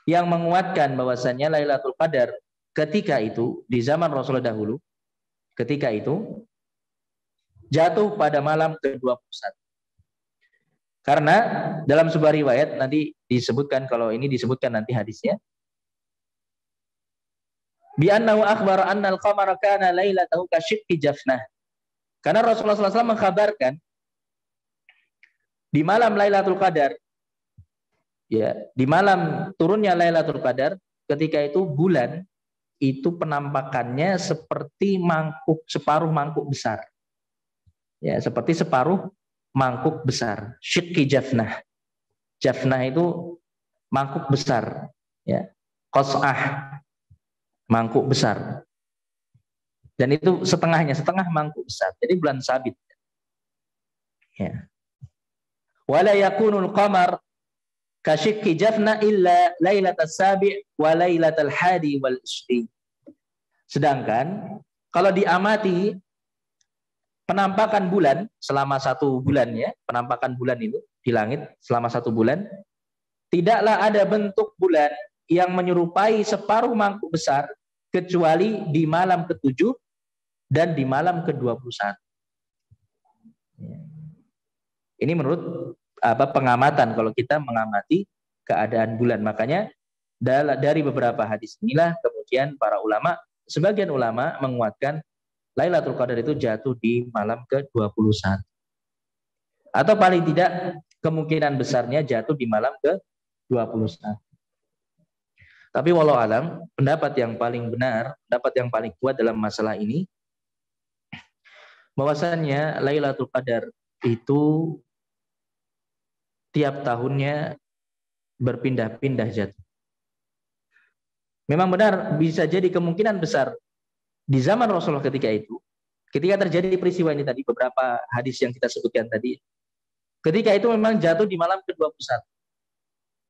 yang menguatkan bahwasannya Lailatul Qadar ketika itu di zaman Rasulullah dahulu, ketika itu jatuh pada malam ke-21. Karena dalam sebuah riwayat nanti disebutkan, kalau ini disebutkan nanti hadisnya, bi annahu akhbara annal qamara kana lailatahu kasyikki jafnah. Karena Rasulullah SAW mengkabarkan di malam Lailatul Qadar, ya, di malam turunnya Lailatul Qadar, ketika itu bulan itu penampakannya seperti separuh mangkuk besar. Ya, seperti separuh mangkuk besar. Syikki jafnah. Jafnah itu mangkuk besar, ya. Qas'ah, mangkuk besar. Dan itu setengah mangkuk besar. Jadi bulan sabit. Ya. Wala yakunul qamar kasyikki jafna illa lailatas sabi' wa lailatal hadi wal ishri. Sedangkan kalau diamati penampakan bulan selama 1 bulan, ya, penampakan bulan itu di langit selama 1 bulan, tidaklah ada bentuk bulan yang menyerupai separuh mangkuk besar kecuali di malam ke-7 dan di malam ke-21. Ini menurut pengamatan, kalau kita mengamati keadaan bulan. Makanya dari beberapa hadis inilah kemudian para ulama, sebagian ulama menguatkan Lailatul Qadar itu jatuh di malam ke-21. Atau paling tidak kemungkinan besarnya jatuh di malam ke-21. Tapi walau alam, pendapat yang paling benar, pendapat yang paling kuat dalam masalah ini, bahwasannya Lailatul Qadar itu tiap tahunnya berpindah-pindah jatuh. Memang benar, bisa jadi kemungkinan besar di zaman Rasulullah ketika itu, ketika terjadi peristiwa ini tadi, beberapa hadis yang kita sebutkan tadi, ketika itu memang jatuh di malam ke-21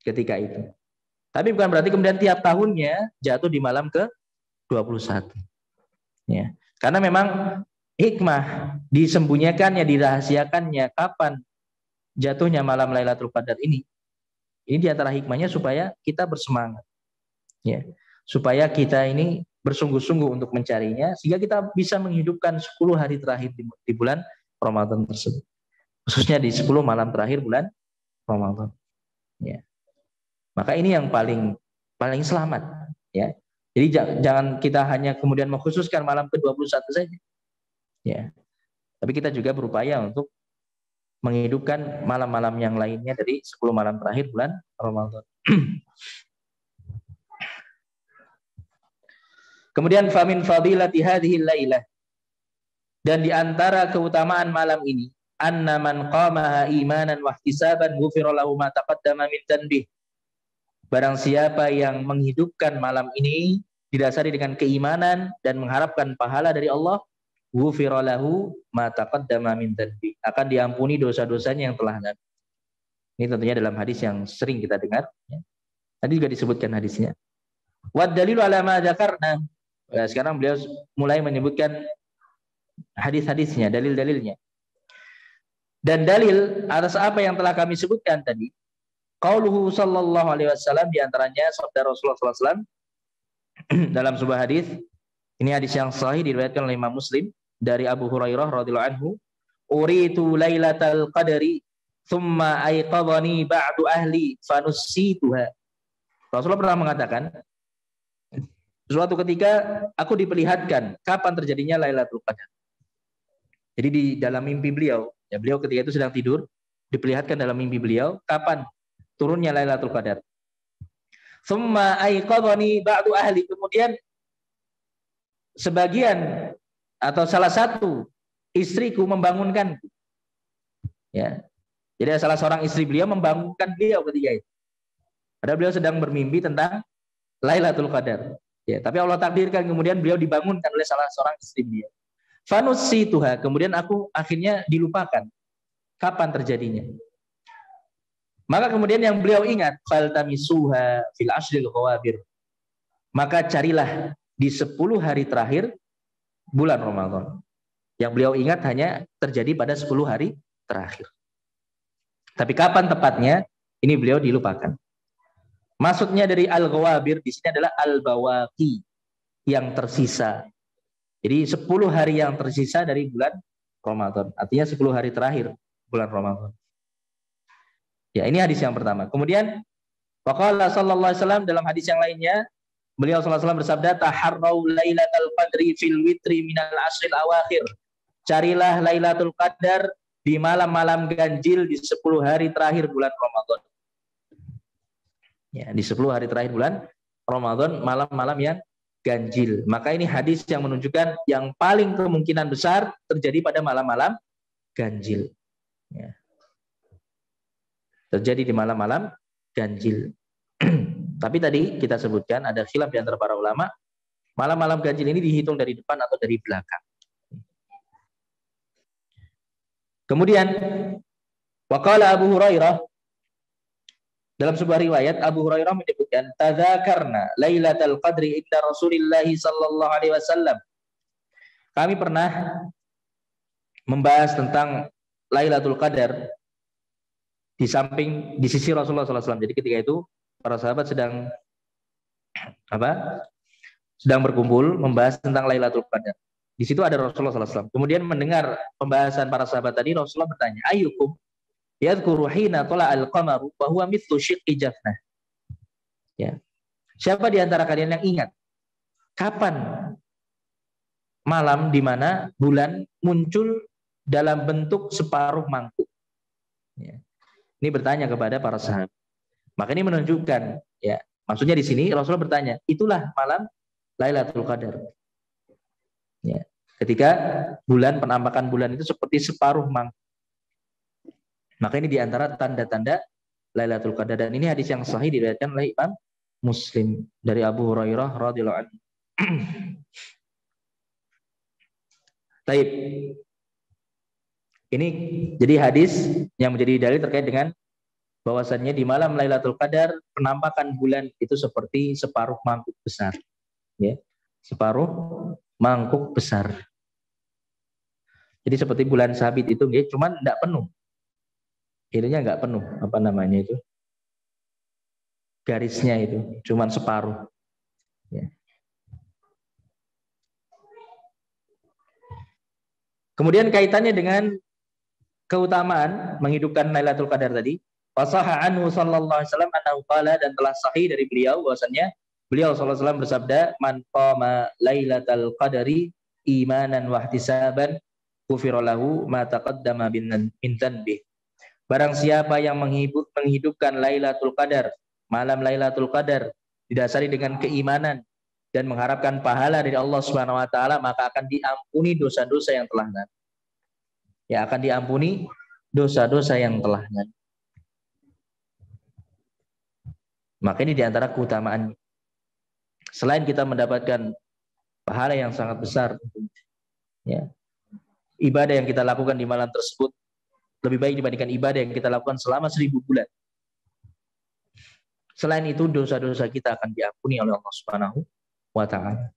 ketika itu. Tapi bukan berarti kemudian tiap tahunnya jatuh di malam ke-21. Ya. Karena memang hikmah disembunyikannya, dirahasiakannya kapan jatuhnya malam Lailatul Qadar ini di antara hikmahnya supaya kita bersemangat. Ya. Supaya kita ini bersungguh-sungguh untuk mencarinya, sehingga kita bisa menghidupkan 10 hari terakhir di bulan Ramadan tersebut. khususnya di 10 malam terakhir bulan Ramadan. Ya. Maka ini yang paling selamat, ya. Jadi jangan kita hanya kemudian mengkhususkan malam ke-21 saja. Ya. Tapi kita juga berupaya untuk menghidupkan malam-malam yang lainnya dari 10 malam terakhir bulan Ramadan. Kemudian famin fadilati hadhihi lailah, dan di antara keutamaan malam ini, anna man qamaha imanan wa ihtisaban ghufira lahu ma taqaddama min dhanbihi. Barang siapa yang menghidupkan malam ini didasari dengan keimanan dan mengharapkan pahala dari Allah, ghufira lahu ma taqaddama min dhanbihi, akan diampuni dosa-dosanya yang telah lalu. Ini tentunya dalam hadis yang sering kita dengar, ya. Tadi juga disebutkan hadisnya. Wa dalilu ala ma dzakarna. Nah, sekarang beliau mulai menyebutkan hadis-hadisnya, dalil-dalilnya. Dan dalil atas apa yang telah kami sebutkan tadi, qauluhu sallallahu alaihi wasallam, di antaranya sabda Rasulullah sallallahu alaihi wasallam dalam sebuah hadis. Ini hadis yang sahih diriwayatkan oleh Imam Muslim dari Abu Hurairah radhiyallahu anhu, uritu lailatal qadri thumma aiqadhani ba'du ahli fanussituha. Rasulullah pernah mengatakan, suatu ketika aku diperlihatkan kapan terjadinya Lailatul Qadar. Jadi di dalam mimpi beliau, ya, beliau ketika itu sedang tidur, diperlihatkan dalam mimpi beliau kapan turunnya Lailatul Qadar. Tsumma aiqadhani ba'du ahli, kemudian sebagian atau salah satu istriku membangunkanku. Ya. Jadi salah seorang istri beliau membangunkan beliau ketika itu. Padahal beliau sedang bermimpi tentang Lailatul Qadar. Ya, tapi Allah takdirkan kemudian beliau dibangunkan oleh salah seorang istri beliau. Fanussituha, kemudian aku akhirnya dilupakan kapan terjadinya. Maka kemudian yang beliau ingat, faltamisuha fil ashril khawabir. Maka carilah di 10 hari terakhir bulan Ramadan. Yang beliau ingat hanya terjadi pada 10 hari terakhir. Tapi kapan tepatnya, ini beliau dilupakan. Maksudnya dari al-ghawabir di sini adalah al-bawaqi, yang tersisa. Jadi 10 hari yang tersisa dari bulan Ramadan. Artinya 10 hari terakhir bulan Ramadan. Ya, ini hadis yang pertama. Kemudian waqala sallallahu alaihi wasallam, dalam hadis yang lainnya beliau sallallahu alaihi wasallam bersabda, taharrau lailatal qadri fil witri minal ashril awakhir. Carilah Lailatul Qadar di malam-malam ganjil di 10 hari terakhir bulan Ramadan. Ya, di 10 hari terakhir bulan Ramadan, malam-malam yang ganjil. Maka ini hadis yang menunjukkan yang paling kemungkinan besar terjadi pada malam-malam ganjil. Ya. Terjadi di malam-malam ganjil. Tapi tadi kita sebutkan ada khilaf di antara para ulama, malam-malam ganjil ini dihitung dari depan atau dari belakang. Kemudian waqala Abu Hurairah, dalam sebuah riwayat Abu Hurairah menyebutkan, tadzakarna Lailatul Qadri inda Rasulillah sallallahu alaihi wasallam. Kami pernah membahas tentang Lailatul Qadar di sisi Rasulullah sallallahu alaihi wasallam. Jadi ketika itu para sahabat sedang berkumpul membahas tentang Lailatul Qadar. Di situ ada Rasulullah sallallahu alaihi wasallam. Kemudian mendengar pembahasan para sahabat tadi, Rasulullah bertanya, ayyukum yadhkuru hina tala'al qamaru wa huwa mithlu shiqqi jafnah. Ya. Siapa di antara kalian yang ingat kapan malam di mana bulan muncul dalam bentuk separuh mangkuk? Ya. Ini bertanya kepada para sahabat. Maka ini menunjukkan, ya, maksudnya di sini Rasulullah bertanya, itulah malam Lailatul Qadar. Ya. Ketika penampakan bulan itu seperti separuh mangkuk. Maka ini diantara tanda-tanda Lailatul Qadar, dan ini hadis yang sahih diriwayatkan oleh Imam Muslim dari Abu Hurairah radhiyallahu anhu. Taib. Ini jadi hadis yang menjadi dalil terkait dengan bahwasannya di malam Lailatul Qadar penampakan bulan itu seperti separuh mangkuk besar, ya, separuh mangkuk besar. Jadi seperti bulan sabit itu, ya, cuman tidak penuh. Ininya nggak penuh, garisnya itu cuman separuh. Ya. Kemudian kaitannya dengan keutamaan menghidupkan Lailatul Qadar tadi, fasaha anhu sallallahu alaihi wasallam annahu qala, dan telah sahih dari beliau bahwasanya beliau sallallahu alaihi wasallam bersabda, man qama Lailatul Qadari imanan wa ihtisaban ghufira lahu ma taqaddama min dhanbi. Barang siapa yang menghidupkan Lailatul Qadar, malam Lailatul Qadar, didasari dengan keimanan dan mengharapkan pahala dari Allah Subhanahu wa taala, maka akan diampuni dosa-dosa yang telah lalu. Ya, akan diampuni dosa-dosa yang telah lalu. Maka ini diantara keutamaan. Selain kita mendapatkan pahala yang sangat besar, ya, ibadah yang kita lakukan di malam tersebut lebih baik dibandingkan ibadah yang kita lakukan selama 1000 bulan. Selain itu, dosa-dosa kita akan diampuni oleh Allah Subhanahu wa taala.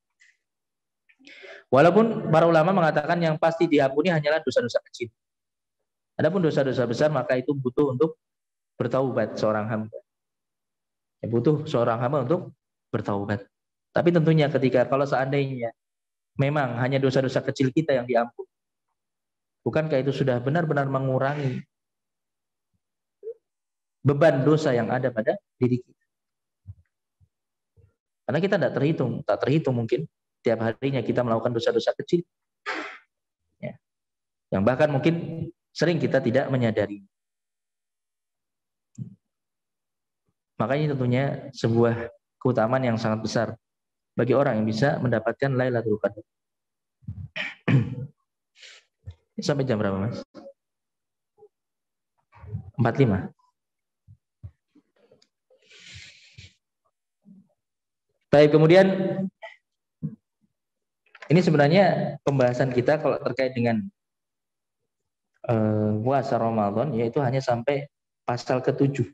Walaupun para ulama mengatakan yang pasti diampuni hanyalah dosa-dosa kecil. Adapun dosa-dosa besar, maka itu butuh untuk bertaubat seorang hamba. Ya, butuh seorang hamba untuk bertaubat. Tapi tentunya kalau seandainya memang hanya dosa-dosa kecil kita yang diampuni, bukankah itu sudah benar-benar mengurangi beban dosa yang ada pada diri kita? Karena kita tak terhitung mungkin tiap harinya kita melakukan dosa-dosa kecil, ya, yang bahkan mungkin sering kita tidak menyadari. Makanya tentunya sebuah keutamaan yang sangat besar bagi orang yang bisa mendapatkan Lailatul Qadar. Sampai jam berapa, Mas? 45. Baik, kemudian ini sebenarnya pembahasan kita kalau terkait dengan puasa Ramadan, yaitu hanya sampai pasal ke-7.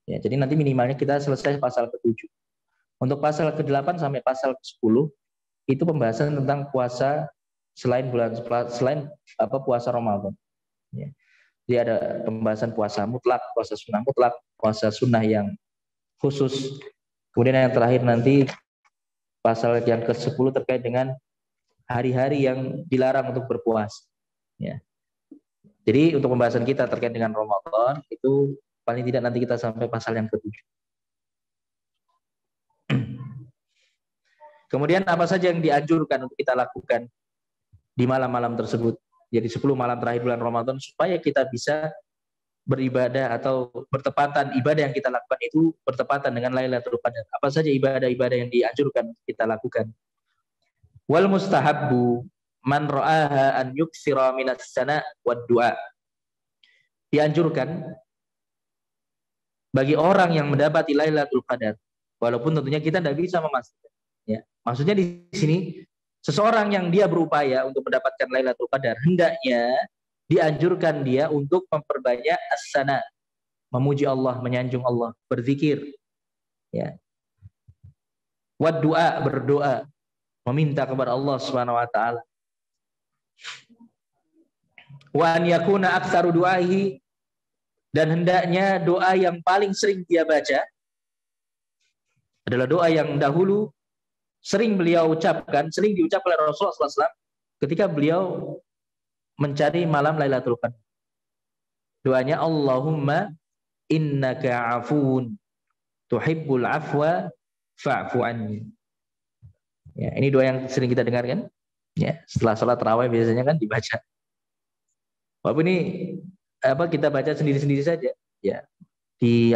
Ya, jadi nanti minimalnya kita selesai pasal ke-7. Untuk pasal ke-8 sampai pasal ke-10 itu pembahasan tentang puasa selain puasa Ramadan. Ya. Jadi ada pembahasan puasa mutlak, puasa sunnah yang khusus. Kemudian yang terakhir nanti pasal yang ke-10 terkait dengan hari-hari yang dilarang untuk berpuasa. Ya. Jadi untuk pembahasan kita terkait dengan Ramadan itu paling tidak nanti kita sampai pasal yang ke-7. Kemudian apa saja yang dianjurkan untuk kita lakukan di malam-malam tersebut. Jadi 10 malam terakhir bulan Ramadan supaya kita bisa beribadah atau bertepatan ibadah yang kita lakukan itu bertepatan dengan Lailatul Qadar. Apa saja ibadah-ibadah yang dianjurkan kita lakukan? Wal mustahabbu man ra'aha an yuktsira minas sana wad du'a. Dianjurkan bagi orang yang mendapati Lailatul Qadar, walaupun tentunya kita tidak bisa memastikan. Ya, maksudnya di sini seseorang yang dia berupaya untuk mendapatkan Lailatul Qadar, hendaknya dianjurkan dia untuk memperbanyak as-sana, memuji Allah, menyanjung Allah, berzikir, ya. Wad du'a, berdoa, meminta kepada Allah Subhanahu wa taala. Wa an yakuna aktsaru du'aihi, dan hendaknya doa yang paling sering dia baca adalah doa yang dahulu sering beliau ucapkan, sering diucapkan oleh Rasulullah SAW ketika beliau mencari malam Lailatul Qadar. Doanya, Allahumma innaka afuun tuhibbul afwa fa'fu anni. Ya, ini doa yang sering kita dengarkan. Ya, setelah sholat tarawih biasanya kan dibaca. Walaupun ini kita baca sendiri-sendiri saja. Ya, di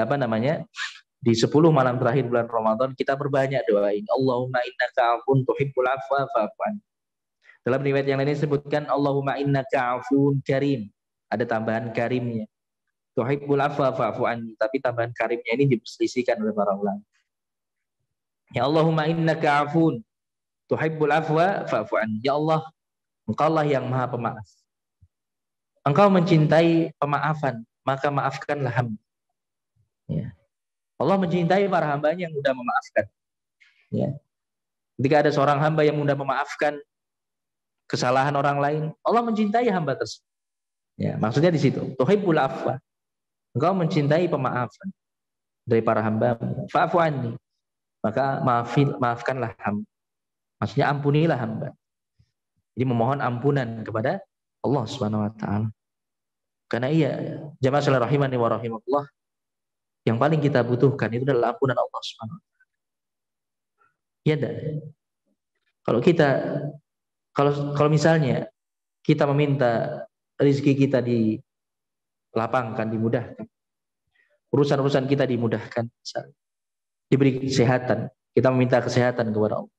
di 10 malam terakhir bulan Ramadan kita perbanyak doa ini. Allahumma innaka afuun tuhibbul afwa fa'fu anni. Dalam riwayat yang lain disebutkan Allahumma innaka afuun karim. Ada tambahan karimnya. Tuhibbul afwa fa'fu anni, tapi tambahan karimnya ini diperselisihkan oleh para ulama. Ya Allahumma innaka afuun tuhibbul afwa fa'fu anni. Ya Allah, Engkaulah yang Maha Pemaaf. Engkau mencintai pemaafan, maka maafkanlah hamba. Ya. Allah mencintai para hambanya yang mudah memaafkan. Ya. Ketika ada seorang hamba yang mudah memaafkan kesalahan orang lain, Allah mencintai hamba tersebut. Ya, maksudnya di situ, tuhibbul afwa. Engkau mencintai pemaafan dari para hamba. Fa'fu anni, maka maafkanlah hamba. Maksudnya ampunilah hamba. Jadi memohon ampunan kepada Allah Subhanahu wa taala. Karena iya, jamaah sekalian rahimani wa rahimakumullah, yang paling kita butuhkan itu adalah ampunan Allah Subhanahu wa taala. Ya enggak? Kalau kita kalau misalnya kita meminta rezeki kita dilapangkan, dimudahkan, urusan-urusan kita dimudahkan, diberi kesehatan, kita meminta kesehatan kepada Allah.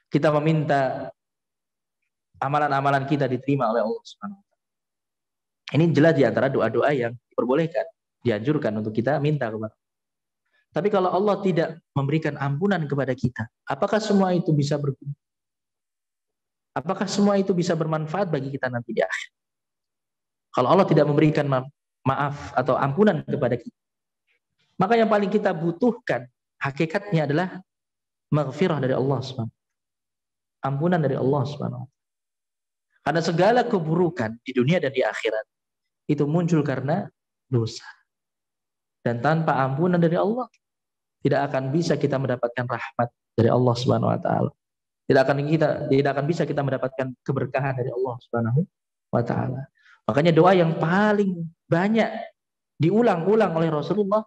Kita meminta amalan-amalan kita diterima oleh Allah Subhanahu wa taala. Ini jelas di antara doa-doa yang diperbolehkan, dianjurkan untuk kita minta kepada Allah. Tapi kalau Allah tidak memberikan ampunan kepada kita, apakah semua itu bisa berguna? Apakah semua itu bisa bermanfaat bagi kita nanti di akhir? Kalau Allah tidak memberikan maaf atau ampunan kepada kita, maka yang paling kita butuhkan hakikatnya adalah maghfirah dari Allah Subhanahu. Ampunan dari Allah Subhanahu. Karena segala keburukan di dunia dan di akhirat itu muncul karena dosa. Dan tanpa ampunan dari Allah tidak akan bisa kita mendapatkan rahmat dari Allah Subhanahu wa taala. Tidak akan bisa kita mendapatkan keberkahan dari Allah Subhanahu wa taala. Makanya doa yang paling banyak diulang-ulang oleh Rasulullah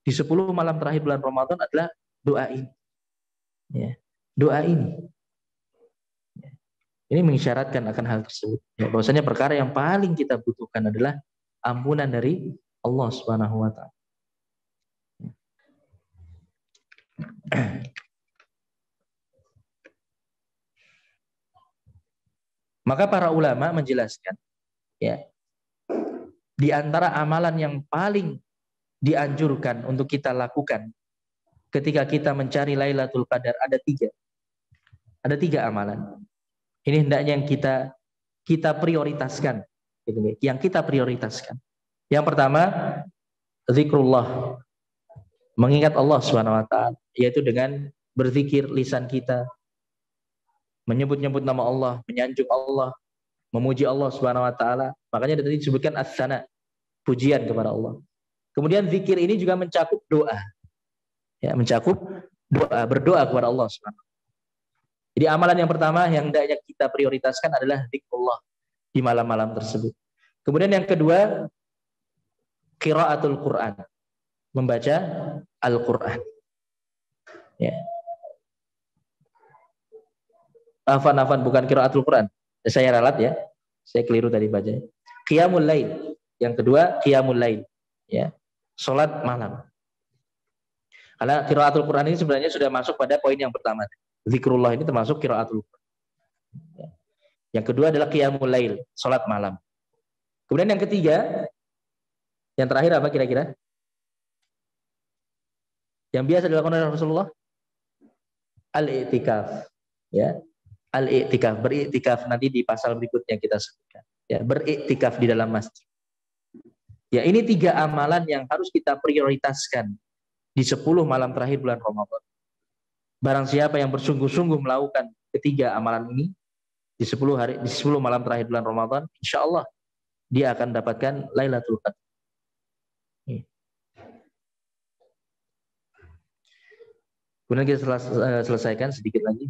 di 10 malam terakhir bulan Ramadan adalah doa ini. Ya, doa ini. Ini mengisyaratkan akan hal tersebut. Ya, bahwasanya perkara yang paling kita butuhkan adalah ampunan dari Allah Subhanahu wa taala. Maka para ulama menjelaskan, ya, di antara amalan yang paling dianjurkan untuk kita lakukan ketika kita mencari Lailatul Qadar ada 3. Ada 3 amalan. Ini hendaknya yang kita prioritaskan, gitu, yang kita prioritaskan. Yang pertama, zikrullah, mengingat Allah Subhanahu wa taala, yaitu dengan berzikir lisan kita, menyebut-nyebut nama Allah, menyanjung Allah, memuji Allah Subhanahu wa taala. Makanya tadi disebutkan as-sana, pujian kepada Allah. Kemudian zikir ini juga mencakup doa. Ya, mencakup doa, berdoa kepada Allah Subhanahu. Jadi amalan yang pertama yang hendaknya kita prioritaskan adalah zikrullah di malam-malam tersebut. Kemudian yang kedua, qiraatul Quran, membaca Al-Quran. Ya. Afan bukan qiraatul Quran. Saya ralat ya. Saya keliru tadi baca. Qiyamul lail. Yang kedua qiyamul lail. Ya. Salat malam. Karena qiraatul Quran ini sebenarnya sudah masuk pada poin yang pertama. Zikrullah ini termasuk qiraatul Quran. Ya. Yang kedua adalah qiyamul lail, salat malam. Kemudian yang ketiga, yang terakhir apa kira-kira? Yang biasa dilakukan oleh Rasulullah? Al-i'tikaf. Ya. Al-i'tikaf, beriktikaf nanti di pasal berikutnya kita sebutkan. Ya, beriktikaf di dalam masjid. Ya, ini 3 amalan yang harus kita prioritaskan di 10 malam terakhir bulan Ramadan. Barang siapa yang bersungguh-sungguh melakukan ketiga amalan ini di 10 malam terakhir bulan Ramadan, insya Allah dia akan dapatkan Lailatul Qadar. Kemudian kita selesaikan sedikit lagi.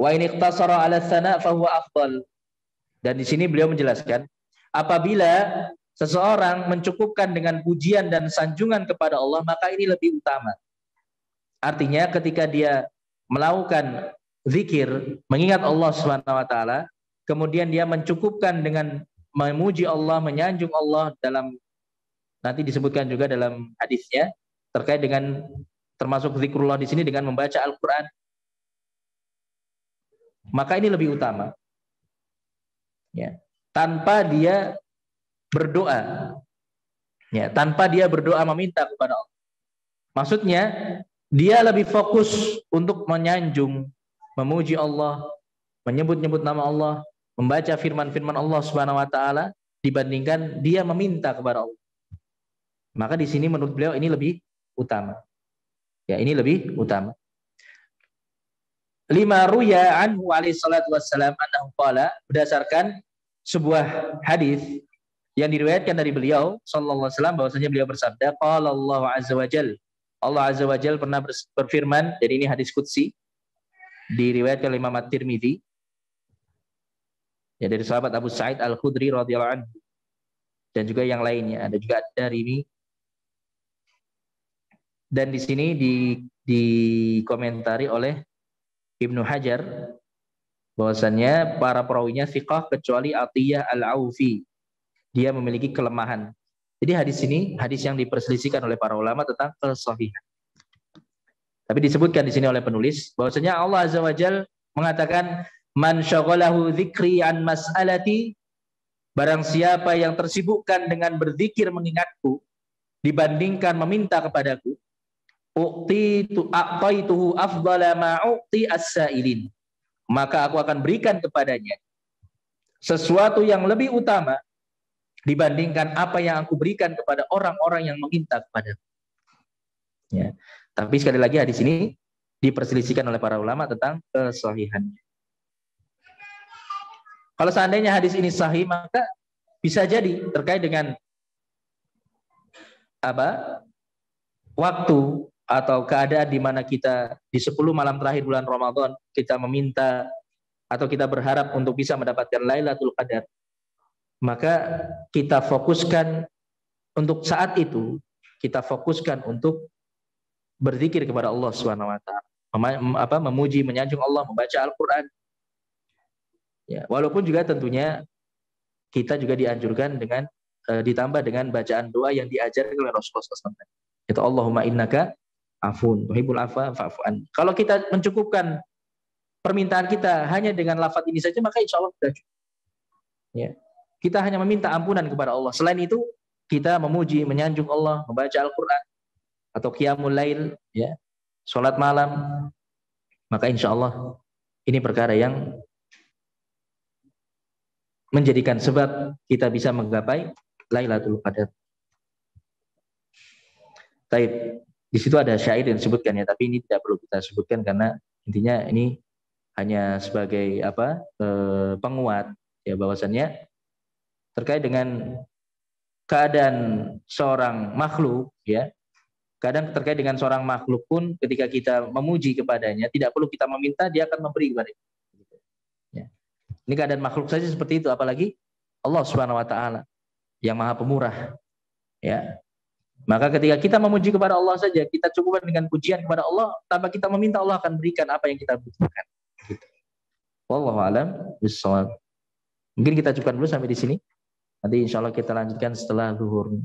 Wa in iqtasara 'ala tsana' fa huwa afdal. Dan di sini beliau menjelaskan, apabila seseorang mencukupkan dengan pujian dan sanjungan kepada Allah, maka ini lebih utama. Artinya ketika dia melakukan zikir, mengingat Allah Subhanahu wa taala, kemudian dia mencukupkan dengan memuji Allah, menyanjung Allah, dalam nanti disebutkan juga dalam hadisnya terkait dengan termasuk zikrullah di sini dengan membaca Al-Qur'an, maka ini lebih utama. Ya, tanpa dia berdoa. Ya, tanpa dia berdoa meminta kepada Allah. Maksudnya dia lebih fokus untuk menyanjung, memuji Allah, menyebut-nyebut nama Allah, membaca firman-firman Allah Subhanahu wa taala dibandingkan dia meminta kepada Allah. Maka di sini menurut beliau ini lebih utama. Ya, ini lebih utama. Lima ruya anhu alaihi salatu wassalam annahu qala, berdasarkan sebuah hadis yang diriwayatkan dari beliau sallallahu alaihi wasallam bahwasanya beliau bersabda, qala Allah azza wa jalla, Allah azza wa jalla pernah berfirman, jadi ini hadis qudsi diriwayatkan oleh Imam At-Tirmidzi ya dari sahabat Abu Sa'id Al-Khudri radhiyallahu anhu. dan juga yang lainnya. Ada juga Ad-Darimi. Dan di sini dikomentari oleh Ibnu Hajar bahwasannya para perawinya thiqah kecuali Atiyah Al-Aufi. Dia memiliki kelemahan. Jadi hadis ini hadis yang diperselisihkan oleh para ulama tentang kesahihan. Tapi disebutkan di sini oleh penulis bahwasanya Allah Azza wa Jalla mengatakan man syaghalahu dzikri an mas'alati, barang siapa yang tersibukkan dengan berzikir mengingatku dibandingkan meminta kepadaku, a'taituhu afdala ma u'ti as-sa'ilin, maka aku akan berikan kepadanya sesuatu yang lebih utama dibandingkan apa yang aku berikan kepada orang-orang yang meminta kepadaku. Ya. Tapi sekali lagi hadis ini diperselisihkan oleh para ulama tentang kesahihannya. Kalau seandainya hadis ini sahih, maka bisa jadi terkait dengan waktu atau keadaan di mana kita di 10 malam terakhir bulan Ramadan kita meminta atau kita berharap untuk bisa mendapatkan Lailatul Qadar, maka kita fokuskan untuk saat itu, kita fokuskan untuk berzikir kepada Allah Subhanahu wa taala, memuji, menyanjung Allah, membaca Al-Qur'an. Ya, walaupun juga tentunya kita juga dianjurkan dengan ditambah dengan bacaan doa yang diajarkan oleh Rasulullah SAW. Itu Allahumma innaka afun tuhibbul afwa fa'fu an. Kalau kita mencukupkan permintaan kita hanya dengan lafaz ini saja, maka insya Allah sudah cukup. Ya. Kita hanya meminta ampunan kepada Allah. Selain itu, kita memuji, menyanjung Allah, membaca Al-Qur'an atau qiyamul lail, ya, salat malam, maka insya Allah ini perkara yang menjadikan sebab kita bisa menggapai Lailatul Qadar. Taib. Di situ ada syair yang disebutkan ya, tapi ini tidak perlu kita sebutkan karena intinya ini hanya sebagai penguat ya, bahwasannya terkait dengan keadaan seorang makhluk ya. Kadang terkait dengan seorang makhluk pun ketika kita memuji kepadanya, tidak perlu kita meminta, dia akan memberi kepada kita. Ya. Ini keadaan makhluk saja seperti itu, apalagi Allah Subhanahu wa taala yang Maha Pemurah. Ya. Maka ketika kita memuji kepada Allah saja, kita cukupkan dengan pujian kepada Allah, tanpa kita meminta, Allah akan berikan apa yang kita butuhkan. Gitu. Wallahu a'lam bishawab. Mungkin kita cukupkan dulu sampai di sini. Nanti insya Allah kita lanjutkan setelah zuhur.